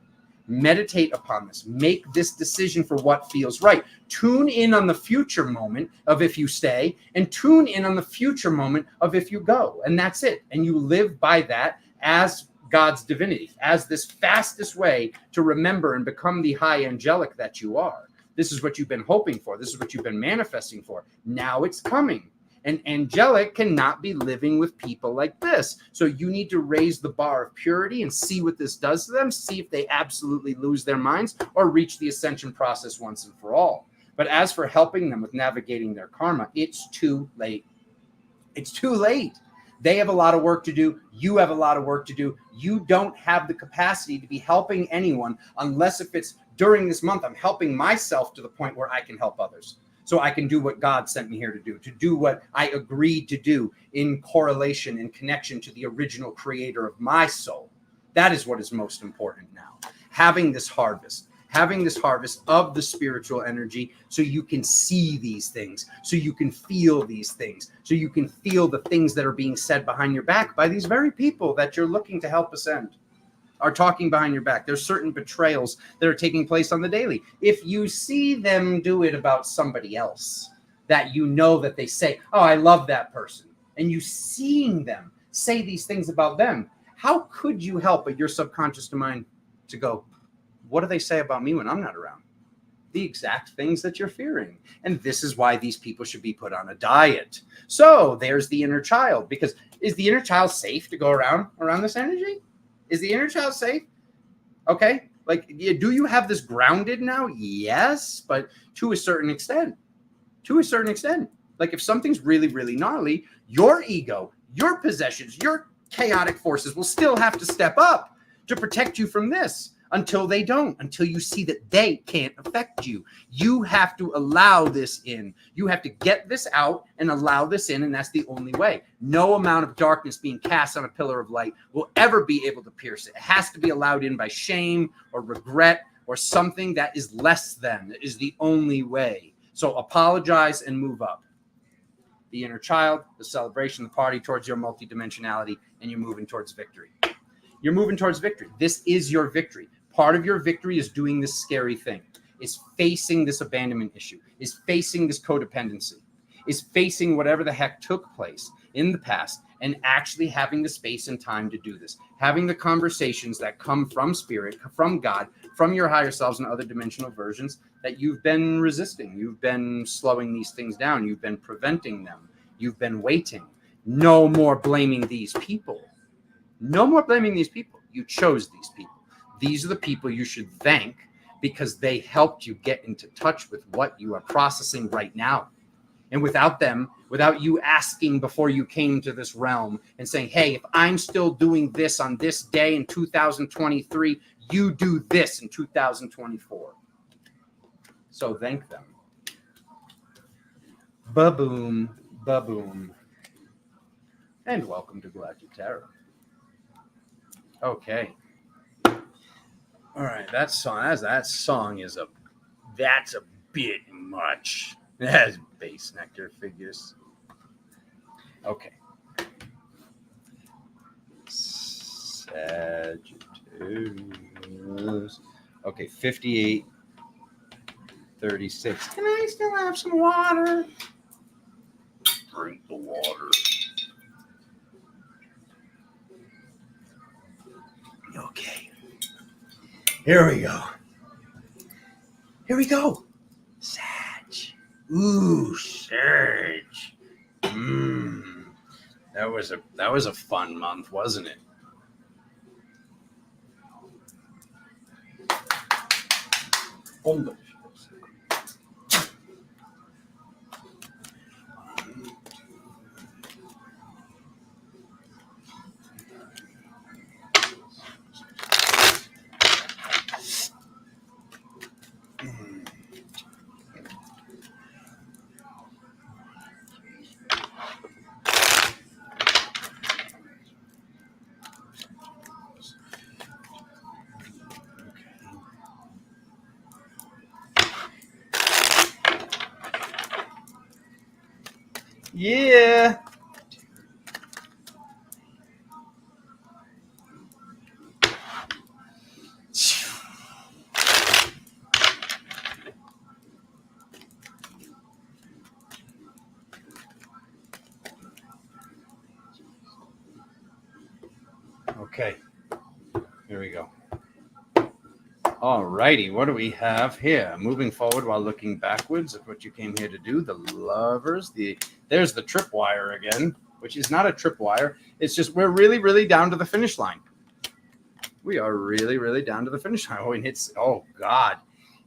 Meditate upon this. Make this decision for what feels right. Tune in on the future moment of if you stay, and tune in on the future moment of if you go. And that's it. And you live by that as God's divinity, as this fastest way to remember and become the high angelic that you are. This is what you've been hoping for. This is what you've been manifesting for. Now it's coming. And angelic cannot be living with people like this. So you need to raise the bar of purity and see what this does to them. See if they absolutely lose their minds or reach the ascension process once and for all. But as for helping them with navigating their karma, it's too late. It's too late. They have a lot of work to do. You have a lot of work to do. You don't have the capacity to be helping anyone unless if it's during this month, I'm helping myself to the point where I can help others. So I can do what God sent me here to do what I agreed to do in correlation and connection to the original creator of my soul. That is what is most important now. Having this harvest, having this harvest of the spiritual energy so you can see these things, so you can feel these things, so you can feel the things that are being said behind your back by these very people that you're looking to help ascend are talking behind your back. There's certain betrayals that are taking place on the daily. If you see them do it about somebody else that you know that they say, oh, I love that person, and you seeing them say these things about them, how could you help but your subconscious mind to go, what do they say about me when I'm not around? The exact things that you're fearing. And this is why these people should be put on a diet. So there's the inner child, because is the inner child safe to go around this energy? Is the inner child safe? Okay. Like, do you have this grounded now? Yes, but to a certain extent. To a certain extent. Like, if something's really, really gnarly, your ego, your possessions, your chaotic forces will still have to step up to protect you from this until they don't, until you see that they can't affect you. You have to allow this in. You have to get this out and allow this in, and that's the only way. No amount of darkness being cast on a pillar of light will ever be able to pierce it. It has to be allowed in by shame or regret or something that is less than. It is the only way. So apologize and move up. The inner child, the celebration, the party towards your multidimensionality, and you're moving towards victory. You're moving towards victory. This is your victory. Part of your victory is doing this scary thing, is facing this abandonment issue, is facing this codependency, is facing whatever the heck took place in the past and actually having the space and time to do this, having the conversations that come from spirit, from God, from your higher selves and other dimensional versions that you've been resisting. You've been slowing these things down. You've been preventing them. You've been waiting. No more blaming these people. No more blaming these people. You chose these people. These are the people you should thank because they helped you get into touch with what you are processing right now. And without them, without you asking before you came to this realm and saying, hey, if I'm still doing this on this day in 2023, you do this in 2024. So thank them. Ba-boom, ba-boom. And welcome to Galactic Tarot. Okay. All right, that song is that's a bit much. That's base nectar figures. Okay. Sagittarius. Okay, 58, 36. Can I still have some water? Drink the water. Okay. Here we go. Here we go. Sag. Ooh, Sag. That was a fun month, wasn't it? Yeah. Okay. Here we go. All righty. What do we have here? Moving forward while looking backwards at what you came here to do. The lovers. There's the tripwire again, which is not a tripwire. It's just we're really, really down to the finish line. We are really, really down to the finish line. Oh, God.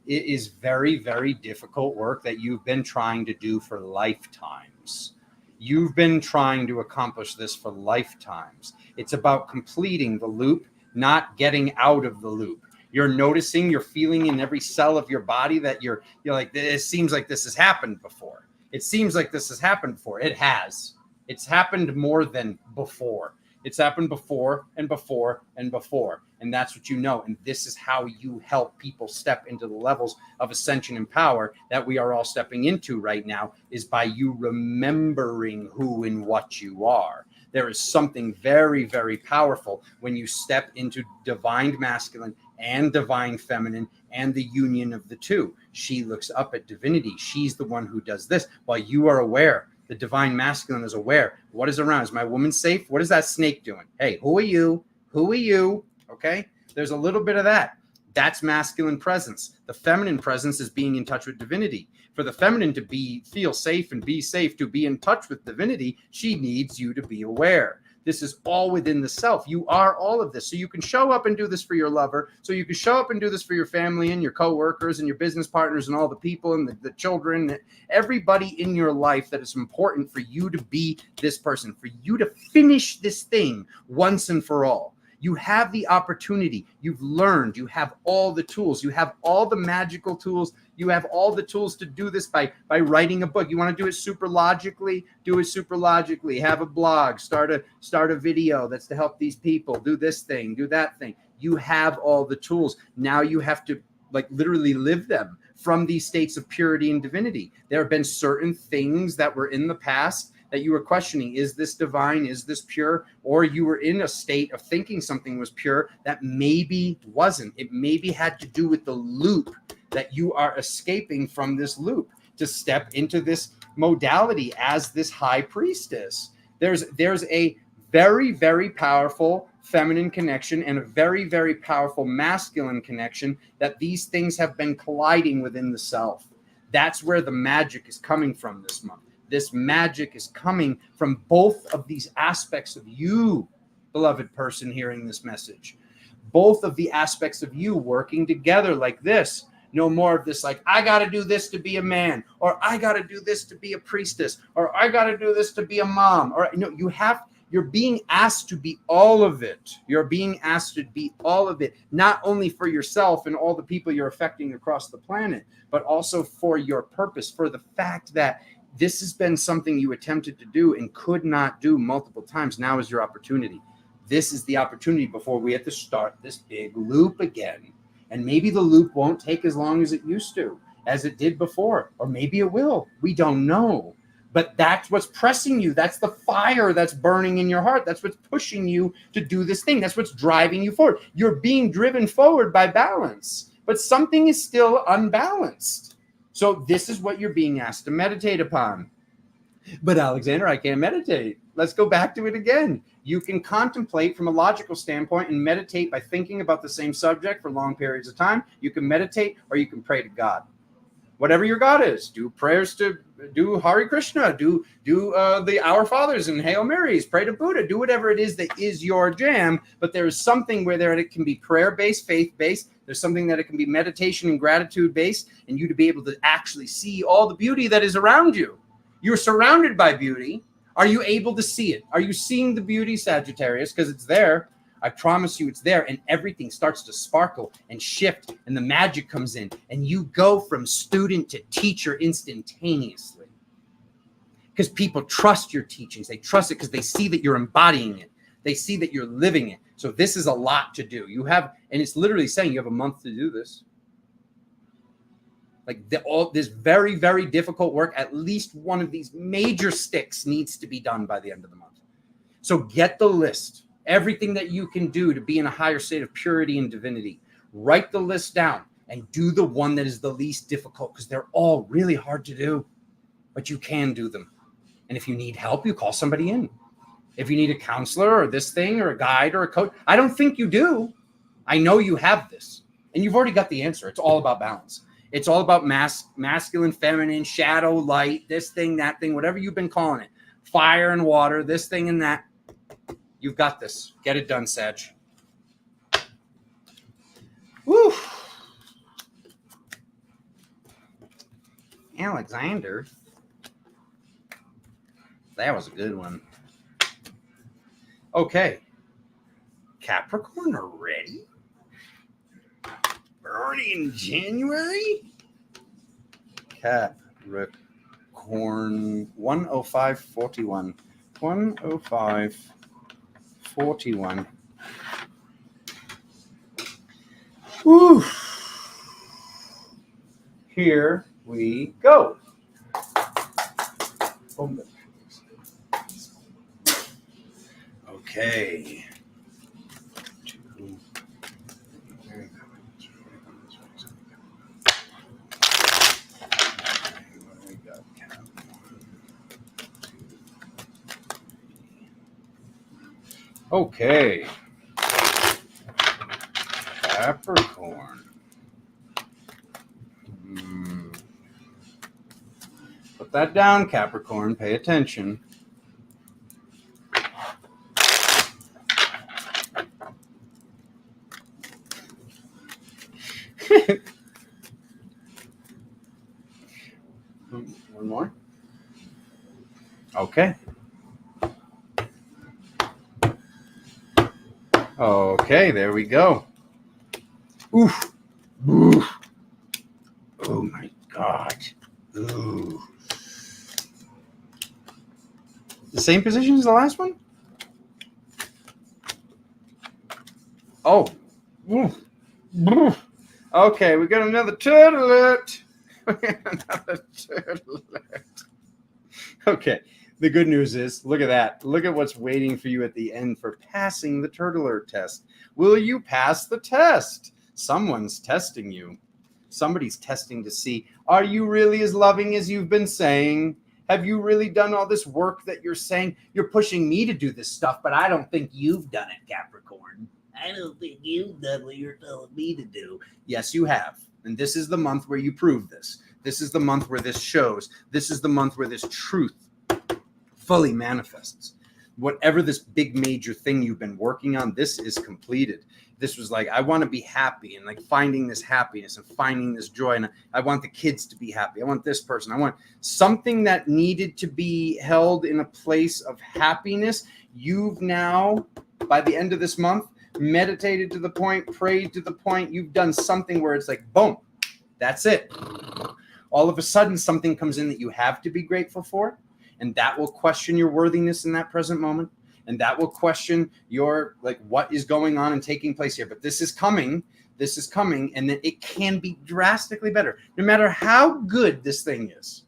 It is very, very difficult work that you've been trying to do for lifetimes. You've been trying to accomplish this for lifetimes. It's about completing the loop, not getting out of the loop. You're noticing, you're feeling in every cell of your body that you're like, it seems like this has happened before. It seems like this has happened before. It has. It's happened more than before. It's happened before and before and before. And that's what you know. And this is how you help people step into the levels of ascension and power that we are all stepping into right now, is by you remembering who and what you are. There is something very, very powerful when you step into divine masculine and divine feminine and the union of the two. She looks up at divinity. She's the one who does this while you are aware. The divine masculine is aware. What is around? Is my woman safe? What is that snake doing? Hey, who are you? Who are you? Okay. There's a little bit of that. That's masculine presence. The feminine presence is being in touch with divinity. For the feminine to feel safe and be safe, to be in touch with divinity, she needs you to be aware. This is all within the self. You are all of this. So you can show up and do this for your lover. So you can show up and do this for your family and your coworkers and your business partners and all the people and the children, everybody in your life that is important for you to be this person, for you to finish this thing once and for all. You have the opportunity. You've learned. You have all the tools. You have all the magical tools. You have all the tools to do this by writing a book. You want to do it super logically? Do it super logically. Have a blog. Start a video that's to help these people. Do this thing. Do that thing. You have all the tools. Now you have to literally live them from these states of purity and divinity. There have been certain things that were in the past that you were questioning. Is this divine? Is this pure? Or you were in a state of thinking something was pure that maybe wasn't. It maybe had to do with the loop that you are escaping from, this loop to step into this modality as this high priestess. There's a very, very powerful feminine connection and a very, very powerful masculine connection that these things have been colliding within the self. That's where the magic is coming from this month. This magic is coming from both of these aspects of you, beloved person hearing this message. Both of the aspects of you working together like this. No more of this, like, I got to do this to be a man, or I got to do this to be a priestess, or I got to do this to be a mom. Or, you're being asked to be all of it. You're being asked to be all of it, not only for yourself and all the people you're affecting across the planet, but also for your purpose, for the fact that this has been something you attempted to do and could not do multiple times. Now is your opportunity. This is the opportunity before we have to start this big loop again. And maybe the loop won't take as long as it used to, as it did before, or maybe it will. We don't know. But that's what's pressing you. That's the fire that's burning in your heart. That's what's pushing you to do this thing. That's what's driving you forward. You're being driven forward by balance, but something is still unbalanced. So this is what you're being asked to meditate upon. But Alexander, I can't meditate. Let's go back to it again. You can contemplate from a logical standpoint and meditate by thinking about the same subject for long periods of time. You can meditate or you can pray to God. Whatever your God is, do prayers to do Hare Krishna, do the Our Fathers and Hail Marys, pray to Buddha, do whatever it is that is your jam. But there is something where it can be prayer-based, faith-based. There's something that it can be meditation and gratitude-based, and you to be able to actually see all the beauty that is around you. You're surrounded by beauty. Are you able to see it? Are you seeing the beauty, Sagittarius? Because it's there. I promise you it's there, and everything starts to sparkle and shift, and the magic comes in, and you go from student to teacher instantaneously. Because people trust your teachings. They trust it because they see that you're embodying it. They see that you're living it. So this is a lot to do. You have, and it's literally saying you have a month to do this. All this very, very difficult work, at least one of these major sticks needs to be done by the end of the month. So get the list. Everything that you can do to be in a higher state of purity and divinity. Write the list down and do the one that is the least difficult, because they're all really hard to do, but you can do them. And if you need help, you call somebody in. If you need a counselor or this thing or a guide or a coach, I don't think you do. I know you have this, and you've already got the answer. It's all about balance. It's all about masculine, feminine, shadow, light, this thing, that thing, whatever you've been calling it. Fire and water, this thing and that. You've got this. Get it done, Sag. Woo. Alexander. That was a good one. Okay. Capricorn already? Already in January? Capricorn 105.41. 105.41. Whew. Here we go. Okay. Okay. Capricorn. Put that down, Capricorn. Pay attention. One more. Okay. Okay, there we go. Oof. Oof. Oh my God. Ooh. The same position as the last one? Oh. Oof. Oof. Okay, we got another turtlet. Another turtlet. Okay. The good news is, look at that. Look at what's waiting for you at the end for passing the turtler test. Will you pass the test? Someone's testing you. Somebody's testing to see, are you really as loving as you've been saying? Have you really done all this work that you're saying? You're pushing me to do this stuff, but I don't think you've done it, Capricorn. I don't think you've done what you're telling me to do. Yes, you have. And this is the month where you prove this. This is the month where this shows. This is the month where this truth fully manifests. Whatever this big major thing you've been working on, this is completed. This was like, I want to be happy, and like finding this happiness and finding this joy. And I want the kids to be happy. I want this person. I want something that needed to be held in a place of happiness. You've now, by the end of this month, meditated to the point, prayed to the point. You've done something where it's like, boom, that's it. All of a sudden, something comes in that you have to be grateful for. And that will question your worthiness in that present moment. And that will question your, like, what is going on and taking place here. But this is coming. This is coming. And then it can be drastically better. No matter how good this thing is,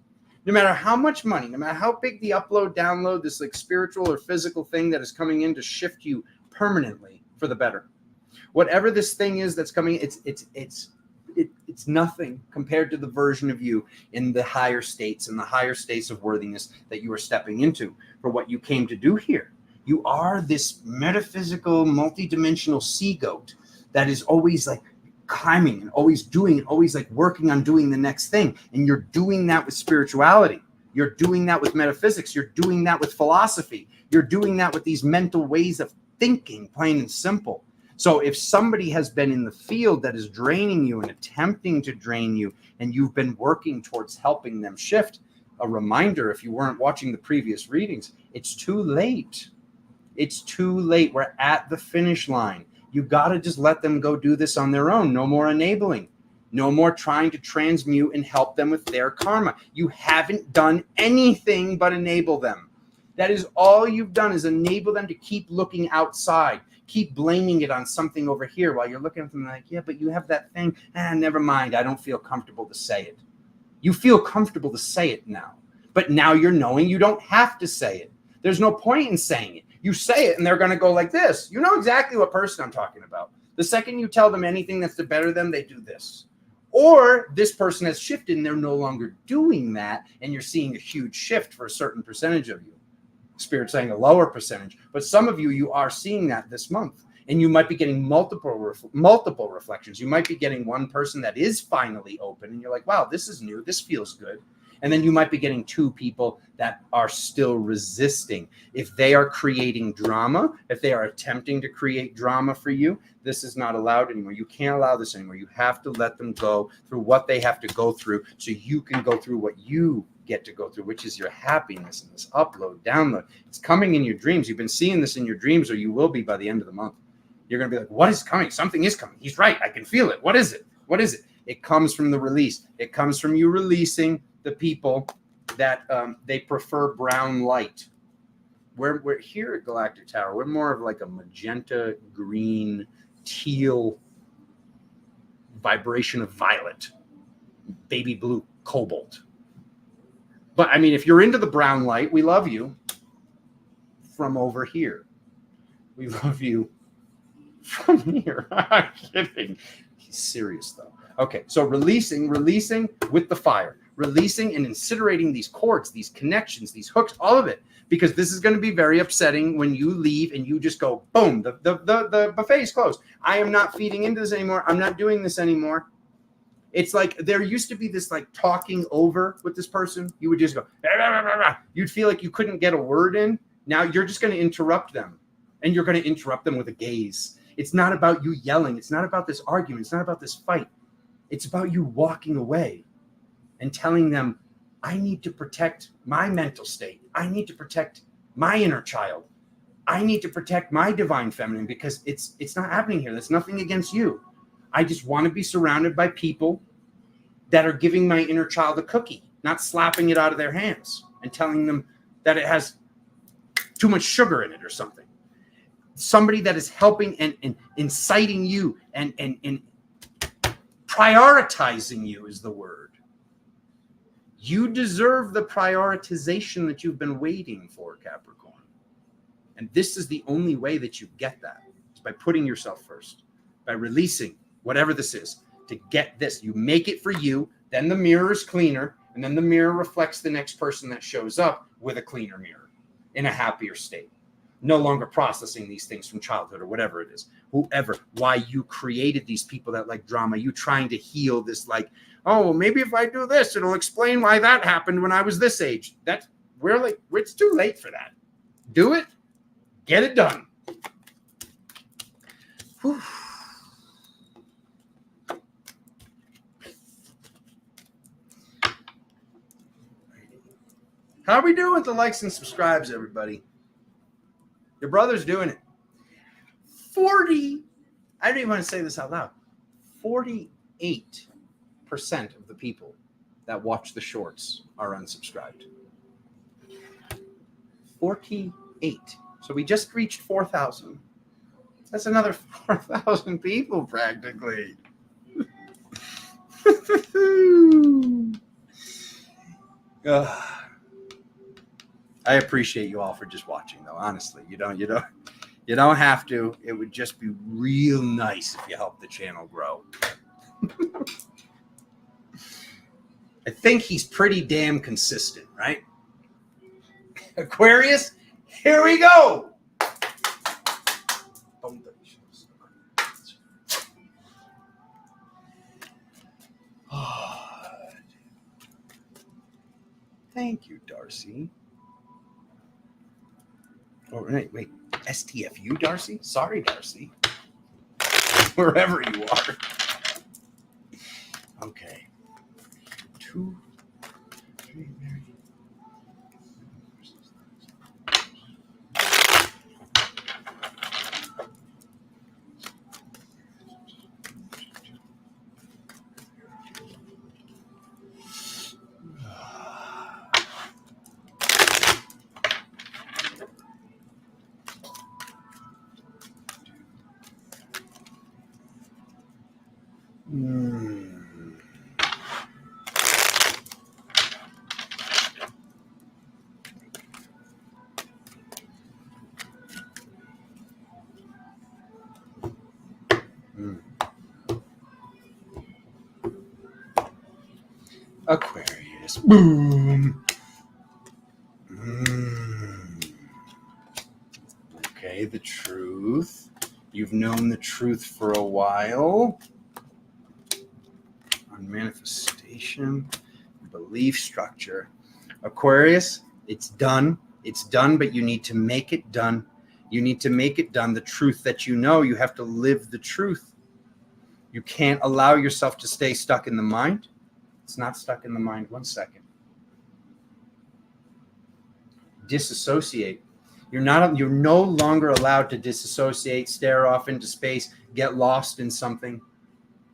no matter how much money, no matter how big the upload, download, this like spiritual or physical thing that is coming in to shift you permanently for the better. Whatever this thing is that's coming, it's nothing compared to the version of you in the higher states and the higher states of worthiness that you are stepping into for what you came to do here. You are this metaphysical, multidimensional sea goat that is always like climbing and always doing and always like working on doing the next thing. And you're doing that with spirituality. You're doing that with metaphysics. You're doing that with philosophy. You're doing that with these mental ways of thinking, plain and simple. So if somebody has been in the field that is draining you and attempting to drain you, and you've been working towards helping them shift, a reminder, if you weren't watching the previous readings, it's too late. It's too late. We're at the finish line. You got to just let them go do this on their own. No more enabling. No more trying to transmute and help them with their karma. You haven't done anything but enable them. That is all you've done, is enable them to keep looking outside. Keep blaming it on something over here while you're looking at them like, yeah, but you have that thing. Never mind. I don't feel comfortable to say it. You feel comfortable to say it now. But now you're knowing you don't have to say it. There's no point in saying it. You say it and they're going to go like this. You know exactly what person I'm talking about. The second you tell them anything that's to better them, they do this. Or this person has shifted and they're no longer doing that. And you're seeing a huge shift for a certain percentage of you. Spirit saying a lower percentage, but some of you are seeing that this month, and you might be getting multiple reflections. You might be getting one person that is finally open, and you're like, wow, this is new, this feels good. And then you might be getting two people that are still resisting. If they are creating drama, if they are attempting to create drama for you, this is not allowed anymore. You can't allow this anymore. You have to let them go through what they have to go through so you can go through what you get to go through, which is your happiness and this upload, download. It's coming in your dreams. You've been seeing this in your dreams, or you will be by the end of the month. You're going to be like, what is coming? Something is coming. He's right. I can feel it. What is it? What is it? It comes from the release. It comes from you releasing the people that they prefer brown light. We're here at Galactic Tower. We're more of like a magenta, green, teal vibration of violet, baby blue, cobalt. But I mean, if you're into the brown light, we love you from over here. We love you from here. I'm kidding. He's serious though. Okay, so releasing with the fire, releasing and incinerating these cords, these connections, these hooks, all of it, because this is going to be very upsetting when you leave and you just go, boom, the buffet is closed. I am not feeding into this anymore. I'm not doing this anymore. It's like there used to be this like talking over with this person. You would just go, rah, rah, rah, rah. You'd feel like you couldn't get a word in. Now you're just going to interrupt them, and you're going to interrupt them with a gaze. It's not about you yelling. It's not about this argument. It's not about this fight. It's about you walking away and telling them, I need to protect my mental state. I need to protect my inner child. I need to protect my divine feminine because it's not happening here. There's nothing against you. I just want to be surrounded by people that are giving my inner child a cookie, not slapping it out of their hands and telling them that it has too much sugar in it or something. Somebody that is helping and inciting you and prioritizing you is the word. You deserve the prioritization that you've been waiting for, Capricorn. And this is the only way that you get that. It's by putting yourself first, by releasing whatever this is to get this. You make it for you, then the mirror is cleaner, and then the mirror reflects the next person that shows up with a cleaner mirror in a happier state. No longer processing these things from childhood or whatever it is. Whoever, why you created these people that like drama, you trying to heal this like, oh, well, maybe if I do this, it'll explain why that happened when I was this age. It's too late for that. Do it. Get it done. Whew. How are we doing with the likes and subscribes, everybody? Your brother's doing it. I don't even want to say this out loud. 48% of the people that watch the shorts are unsubscribed. 48. So we just reached 4,000. That's another 4,000 people practically. I appreciate you all for just watching, though. Honestly, you don't have to. It would just be real nice if you help the channel grow. I think he's pretty damn consistent, right? Aquarius, here we go. Thank you, Darcy. Oh, wait. STFU, Darcy? Sorry, Darcy. Wherever you are. Okay. 2, 3, Mary. Aquarius. Boom. Okay, the truth. You've known the truth for a while. On manifestation, belief structure. Aquarius, it's done. It's done, but you need to make it done. You need to make it done. The truth that you know, you have to live the truth. You can't allow yourself to stay stuck in the mind. It's not stuck in the mind. 1 second. Disassociate. You're no longer allowed to disassociate, stare off into space, get lost in something.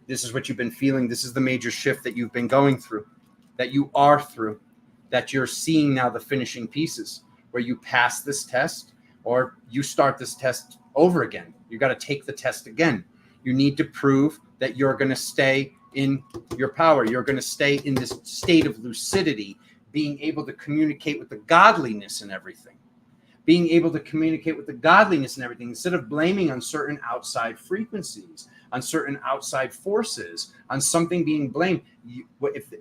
This is what you've been feeling. This is the major shift that you've been going through, that you are through, that you're seeing now the finishing pieces, where you pass this test or you start this test over again. You got to take the test again. You need to prove that you're going to stay in your power. You're going to stay in this state of lucidity, being able to communicate with the godliness and everything. Being able to communicate with the godliness and everything, instead of blaming on certain outside frequencies, on certain outside forces, on something being blamed. If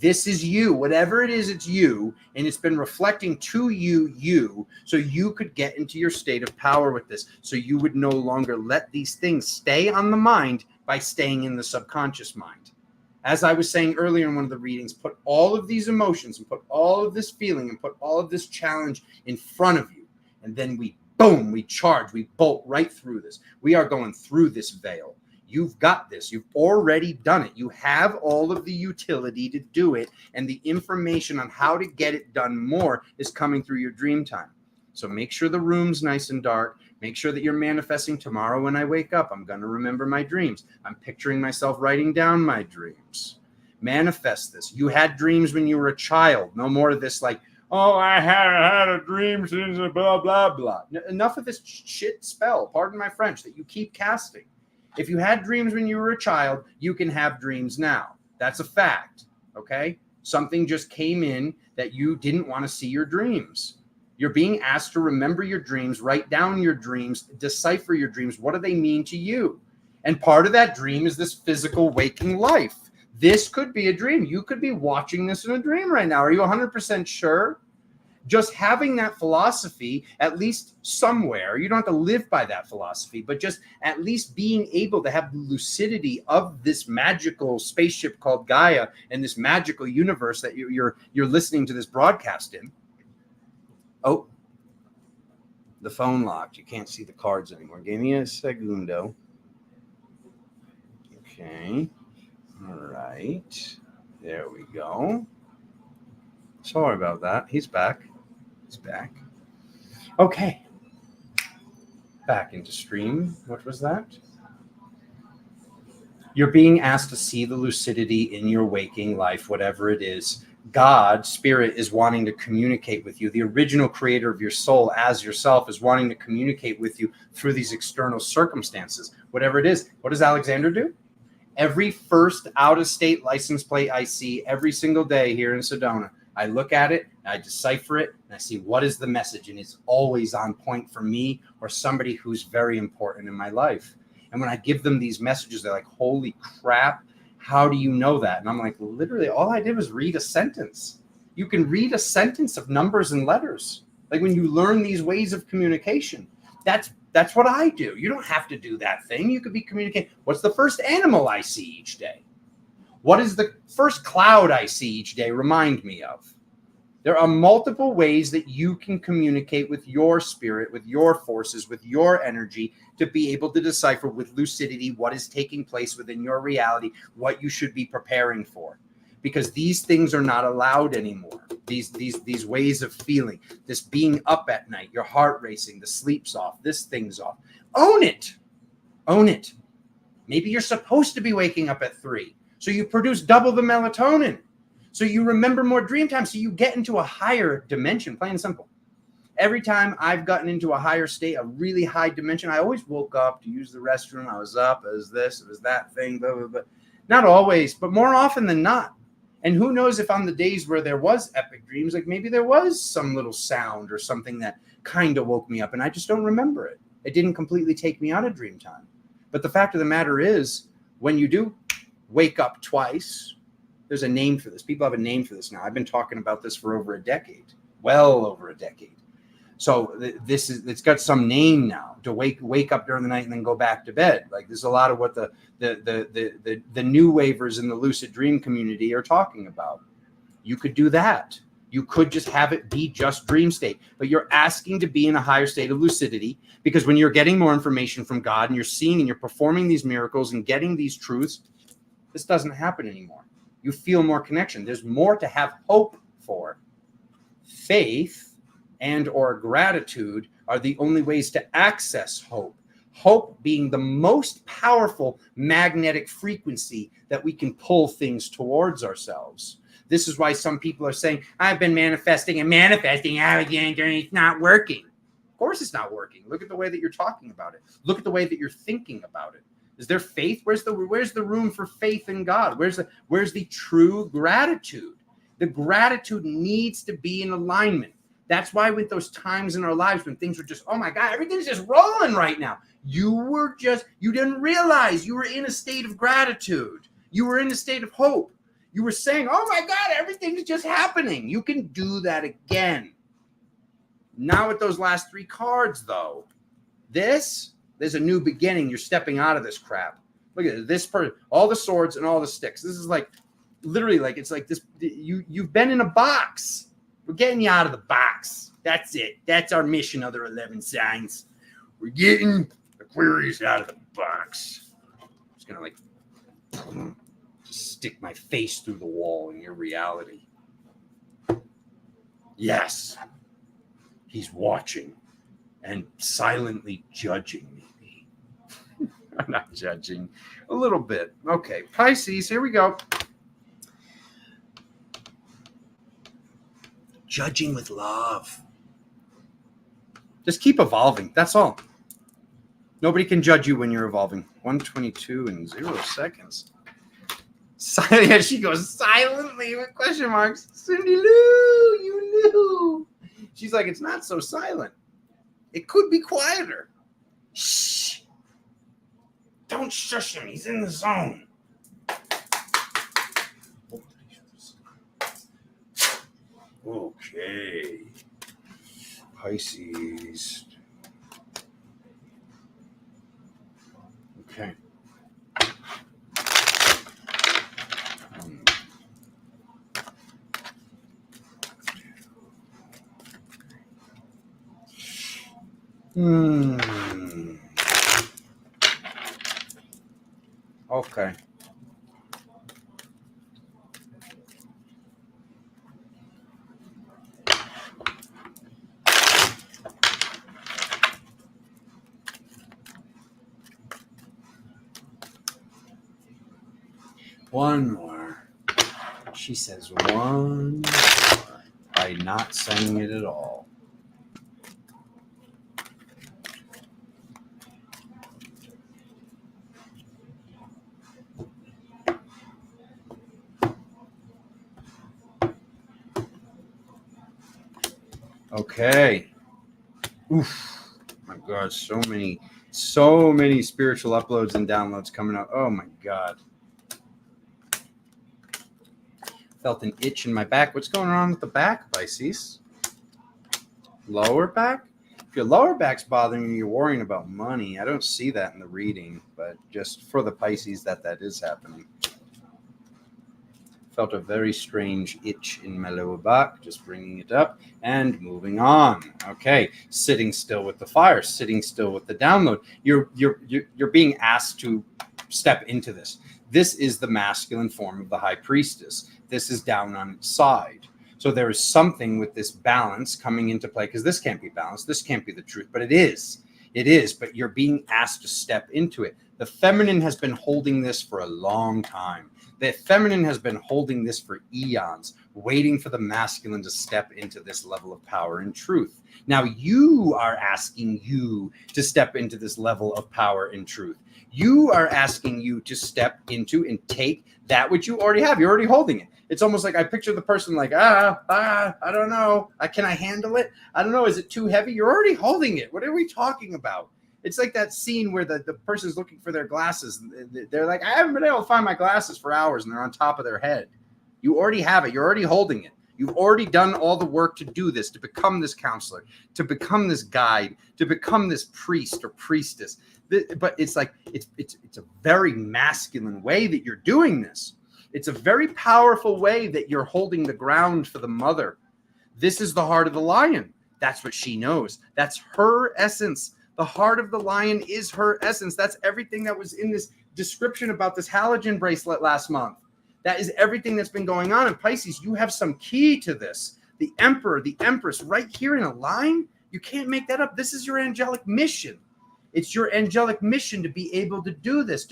this is you, whatever it is, it's you, and it's been reflecting to you, so you could get into your state of power with this, so you would no longer let these things stay on the mind by staying in the subconscious mind. As I was saying earlier in one of the readings, put all of these emotions and put all of this feeling and put all of this challenge in front of you. And then we charge, we bolt right through this. We are going through this veil. You've got this. You've already done it. You have all of the utility to do it. And the information on how to get it done more is coming through your dream time. So make sure the room's nice and dark. Make sure that you're manifesting tomorrow when I wake up. I'm going to remember my dreams. I'm picturing myself writing down my dreams. Manifest this. You had dreams when you were a child. No more of this like, oh, I had a dream since blah, blah, blah. Enough of this shit spell, pardon my French, that you keep casting. If you had dreams when you were a child, you can have dreams now. That's a fact, okay? Something just came in that you didn't want to see your dreams. You're being asked to remember your dreams, write down your dreams, decipher your dreams. What do they mean to you? And part of that dream is this physical waking life. This could be a dream. You could be watching this in a dream right now. Are you 100% sure? Just having that philosophy, at least somewhere, you don't have to live by that philosophy, but just at least being able to have the lucidity of this magical spaceship called Gaia and this magical universe that you're listening to this broadcast in. Oh, the phone locked. You can't see the cards anymore. Give me a segundo. Okay. All right. There we go. Sorry about that. He's back. He's back. Okay. Back into stream. What was that? You're being asked to see the lucidity in your waking life, whatever it is. God, spirit, is wanting to communicate with you. The original creator of your soul as yourself is wanting to communicate with you through these external circumstances, whatever it is. What does Alexander do? Every first out-of-state license plate I see every single day here in Sedona, I look at it, I decipher it, and I see what is the message, and it's always on point for me or somebody who's very important in my life. And when I give them these messages, they're like, holy crap, how do you know that? And I'm like, literally, all I did was read a sentence. You can read a sentence of numbers and letters. Like when you learn these ways of communication, that's what I do. You don't have to do that thing. You could be communicating. What's the first animal I see each day? What is the first cloud I see each day? Remind me of. There are multiple ways that you can communicate with your spirit, with your forces, with your energy to be able to decipher with lucidity what is taking place within your reality, what you should be preparing for. Because these things are not allowed anymore. These ways of feeling, this being up at night, your heart racing, the sleep's off, this thing's off. Own it. Own it. Maybe you're supposed to be waking up at 3. So you produce double the melatonin. So you remember more dream time. So you get into a higher dimension, plain and simple. Every time I've gotten into a higher state, a really high dimension, I always woke up to use the restroom. I was up, it was this, it was that thing, blah, blah, blah. Not always, but more often than not. And who knows if on the days where there was epic dreams, like maybe there was some little sound or something that kind of woke me up and I just don't remember it. It didn't completely take me out of dream time. But the fact of the matter is, when you do wake up twice, there's a name for this. People have a name for this now. I've been talking about this for over a decade, well over a decade. So it's got some name now, to wake up during the night and then go back to bed. Like there's a lot of what the new wavers in the lucid dream community are talking about. You could do that. You could just have it be just dream state, but you're asking to be in a higher state of lucidity, because when you're getting more information from God and you're seeing and you're performing these miracles and getting these truths, this doesn't happen anymore. You feel more connection. There's more to have hope for. Faith and or gratitude are the only ways to access hope. Hope being the most powerful magnetic frequency that we can pull things towards ourselves. This is why some people are saying, I've been manifesting, Alexander, and it's not working. Of course it's not working. Look at the way that you're talking about it. Look at the way that you're thinking about it. Is there faith? Where's the room for faith in God? Where's the true gratitude? The gratitude needs to be in alignment. That's why with those times in our lives when things were just, oh my God, everything's just rolling right now. You didn't realize you were in a state of gratitude. You were in a state of hope. You were saying, oh my God, everything's just happening. You can do that again. Now with those last 3 cards though, there's a new beginning. You're stepping out of this crap. Look at this person, all the swords and all the sticks. This is like, literally like, it's like this, you've been in a box. We're getting you out of the box. That's it. That's our mission, other 11 signs. We're getting Aquarius out of the box. I'm just going to like just stick my face through the wall in your reality. Yes. He's watching and silently judging me. I'm not judging. A little bit. Okay. Pisces, here we go. Judging with love. Just keep evolving. That's all. Nobody can judge you when you're evolving. 122 in 0 seconds. Yeah, she goes silently with question marks. Cindy Lou, you knew. She's like, it's not so silent. It could be quieter. Shh. Don't shush him. He's in the zone. Okay. Pisces. Okay. Okay. One more. She says one more by not saying it at all. Okay. Oof. My God, so many spiritual uploads and downloads coming out. Oh my God. Felt an itch in my back. What's going on with the back, Pisces? Lower back? If your lower back's bothering you, you're worrying about money. I don't see that in the reading, but just for the Pisces that is happening. Felt a very strange itch in my lower back, just bringing it up and moving on. Okay, sitting still with the fire, sitting still with the download. You're being asked to step into this. This is the masculine form of the high priestess. This is down on its side. So there is something with this balance coming into play, because this can't be balanced. This can't be the truth, but it is. It is, but you're being asked to step into it. The feminine has been holding this for a long time. The feminine has been holding this for eons, waiting for the masculine to step into this level of power and truth. Now you are asking you to step into this level of power and truth. You are asking you to step into and take that which you already have. You're already holding it. It's almost like I picture the person like, I don't know. Can I handle it? I don't know. Is it too heavy? You're already holding it. What are we talking about? It's like that scene where the person's looking for their glasses. They're like, I haven't been able to find my glasses for hours, and they're on top of their head. You already have it. You're already holding it. You've already done all the work to do this, to become this counselor, to become this guide, to become this priest or priestess. But it's like, it's a very masculine way that you're doing this. It's a very powerful way that you're holding the ground for the mother. This is the heart of the lion. That's what she knows. That's her essence. The heart of the lion is her essence. That's everything that was in this description about this halogen bracelet last month. That is everything that's been going on. In Pisces, you have some key to this. The emperor, the empress, right here in a line. You can't make that up. This is your angelic mission. It's your angelic mission to be able to do this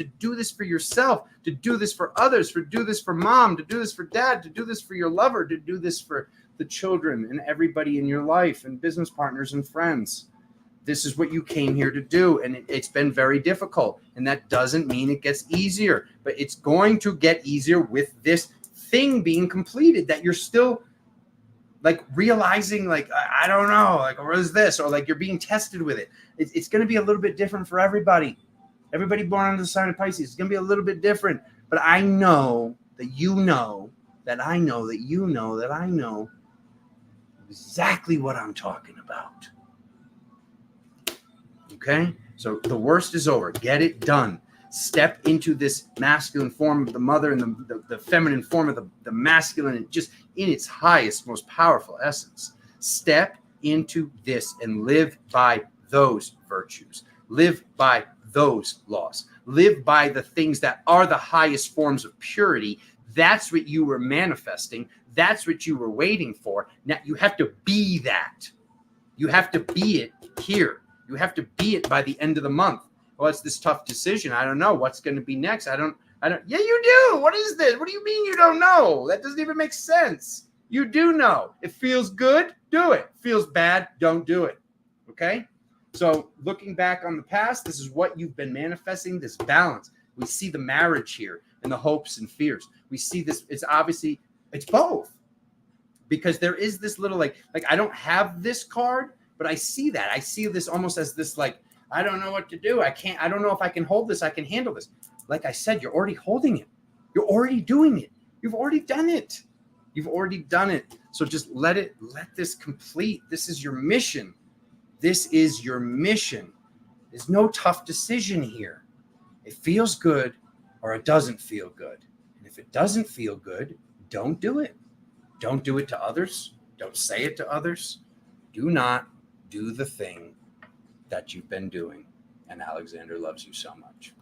for yourself, to do this for others, to do this for mom, to do this for dad, to do this for your lover, to do this for the children and everybody in your life and business partners and friends. This is what you came here to do. And it's been very difficult. And that doesn't mean it gets easier, but it's going to get easier with this thing being completed that you're still like realizing, like, I don't know, like, what is this? Or like you're being tested with it. It's going to be a little bit different for everybody. Everybody born under the sign of Pisces is going to be a little bit different. But I know that you know that I know that you know that I know exactly what I'm talking about. Okay? So the worst is over. Get it done. Step into this masculine form of the mother and the feminine form of the masculine, and just in its highest, most powerful essence. Step into this and live by those virtues. Live by those laws. Live by the things that are the highest forms of purity. That's what you were manifesting. That's what you were waiting for. Now you have to be that. You have to be it here. You have to be it by the end of the month. Well, it's this tough decision. I don't know what's going to be next. I don't. Yeah, you do. What is this? What do you mean you don't know? That doesn't even make sense. You do know. It feels good. Do it. Feels bad. Don't do it. Okay. So looking back on the past, this is what you've been manifesting, this balance. We see the marriage here and the hopes and fears. We see this. It's obviously, it's both. Because there is this little like I don't have this card, but I see that. I see this almost as this like, I don't know what to do. I don't know if I can hold this. I can handle this. Like I said, you're already holding it. You're already doing it. You've already done it. You've already done it. So just let this complete. This is your mission. This is your mission. There's no tough decision here. It feels good or it doesn't feel good. And if it doesn't feel good, don't do it. Don't do it to others. Don't say it to others. Do not do the thing that you've been doing. And Alexander loves you so much.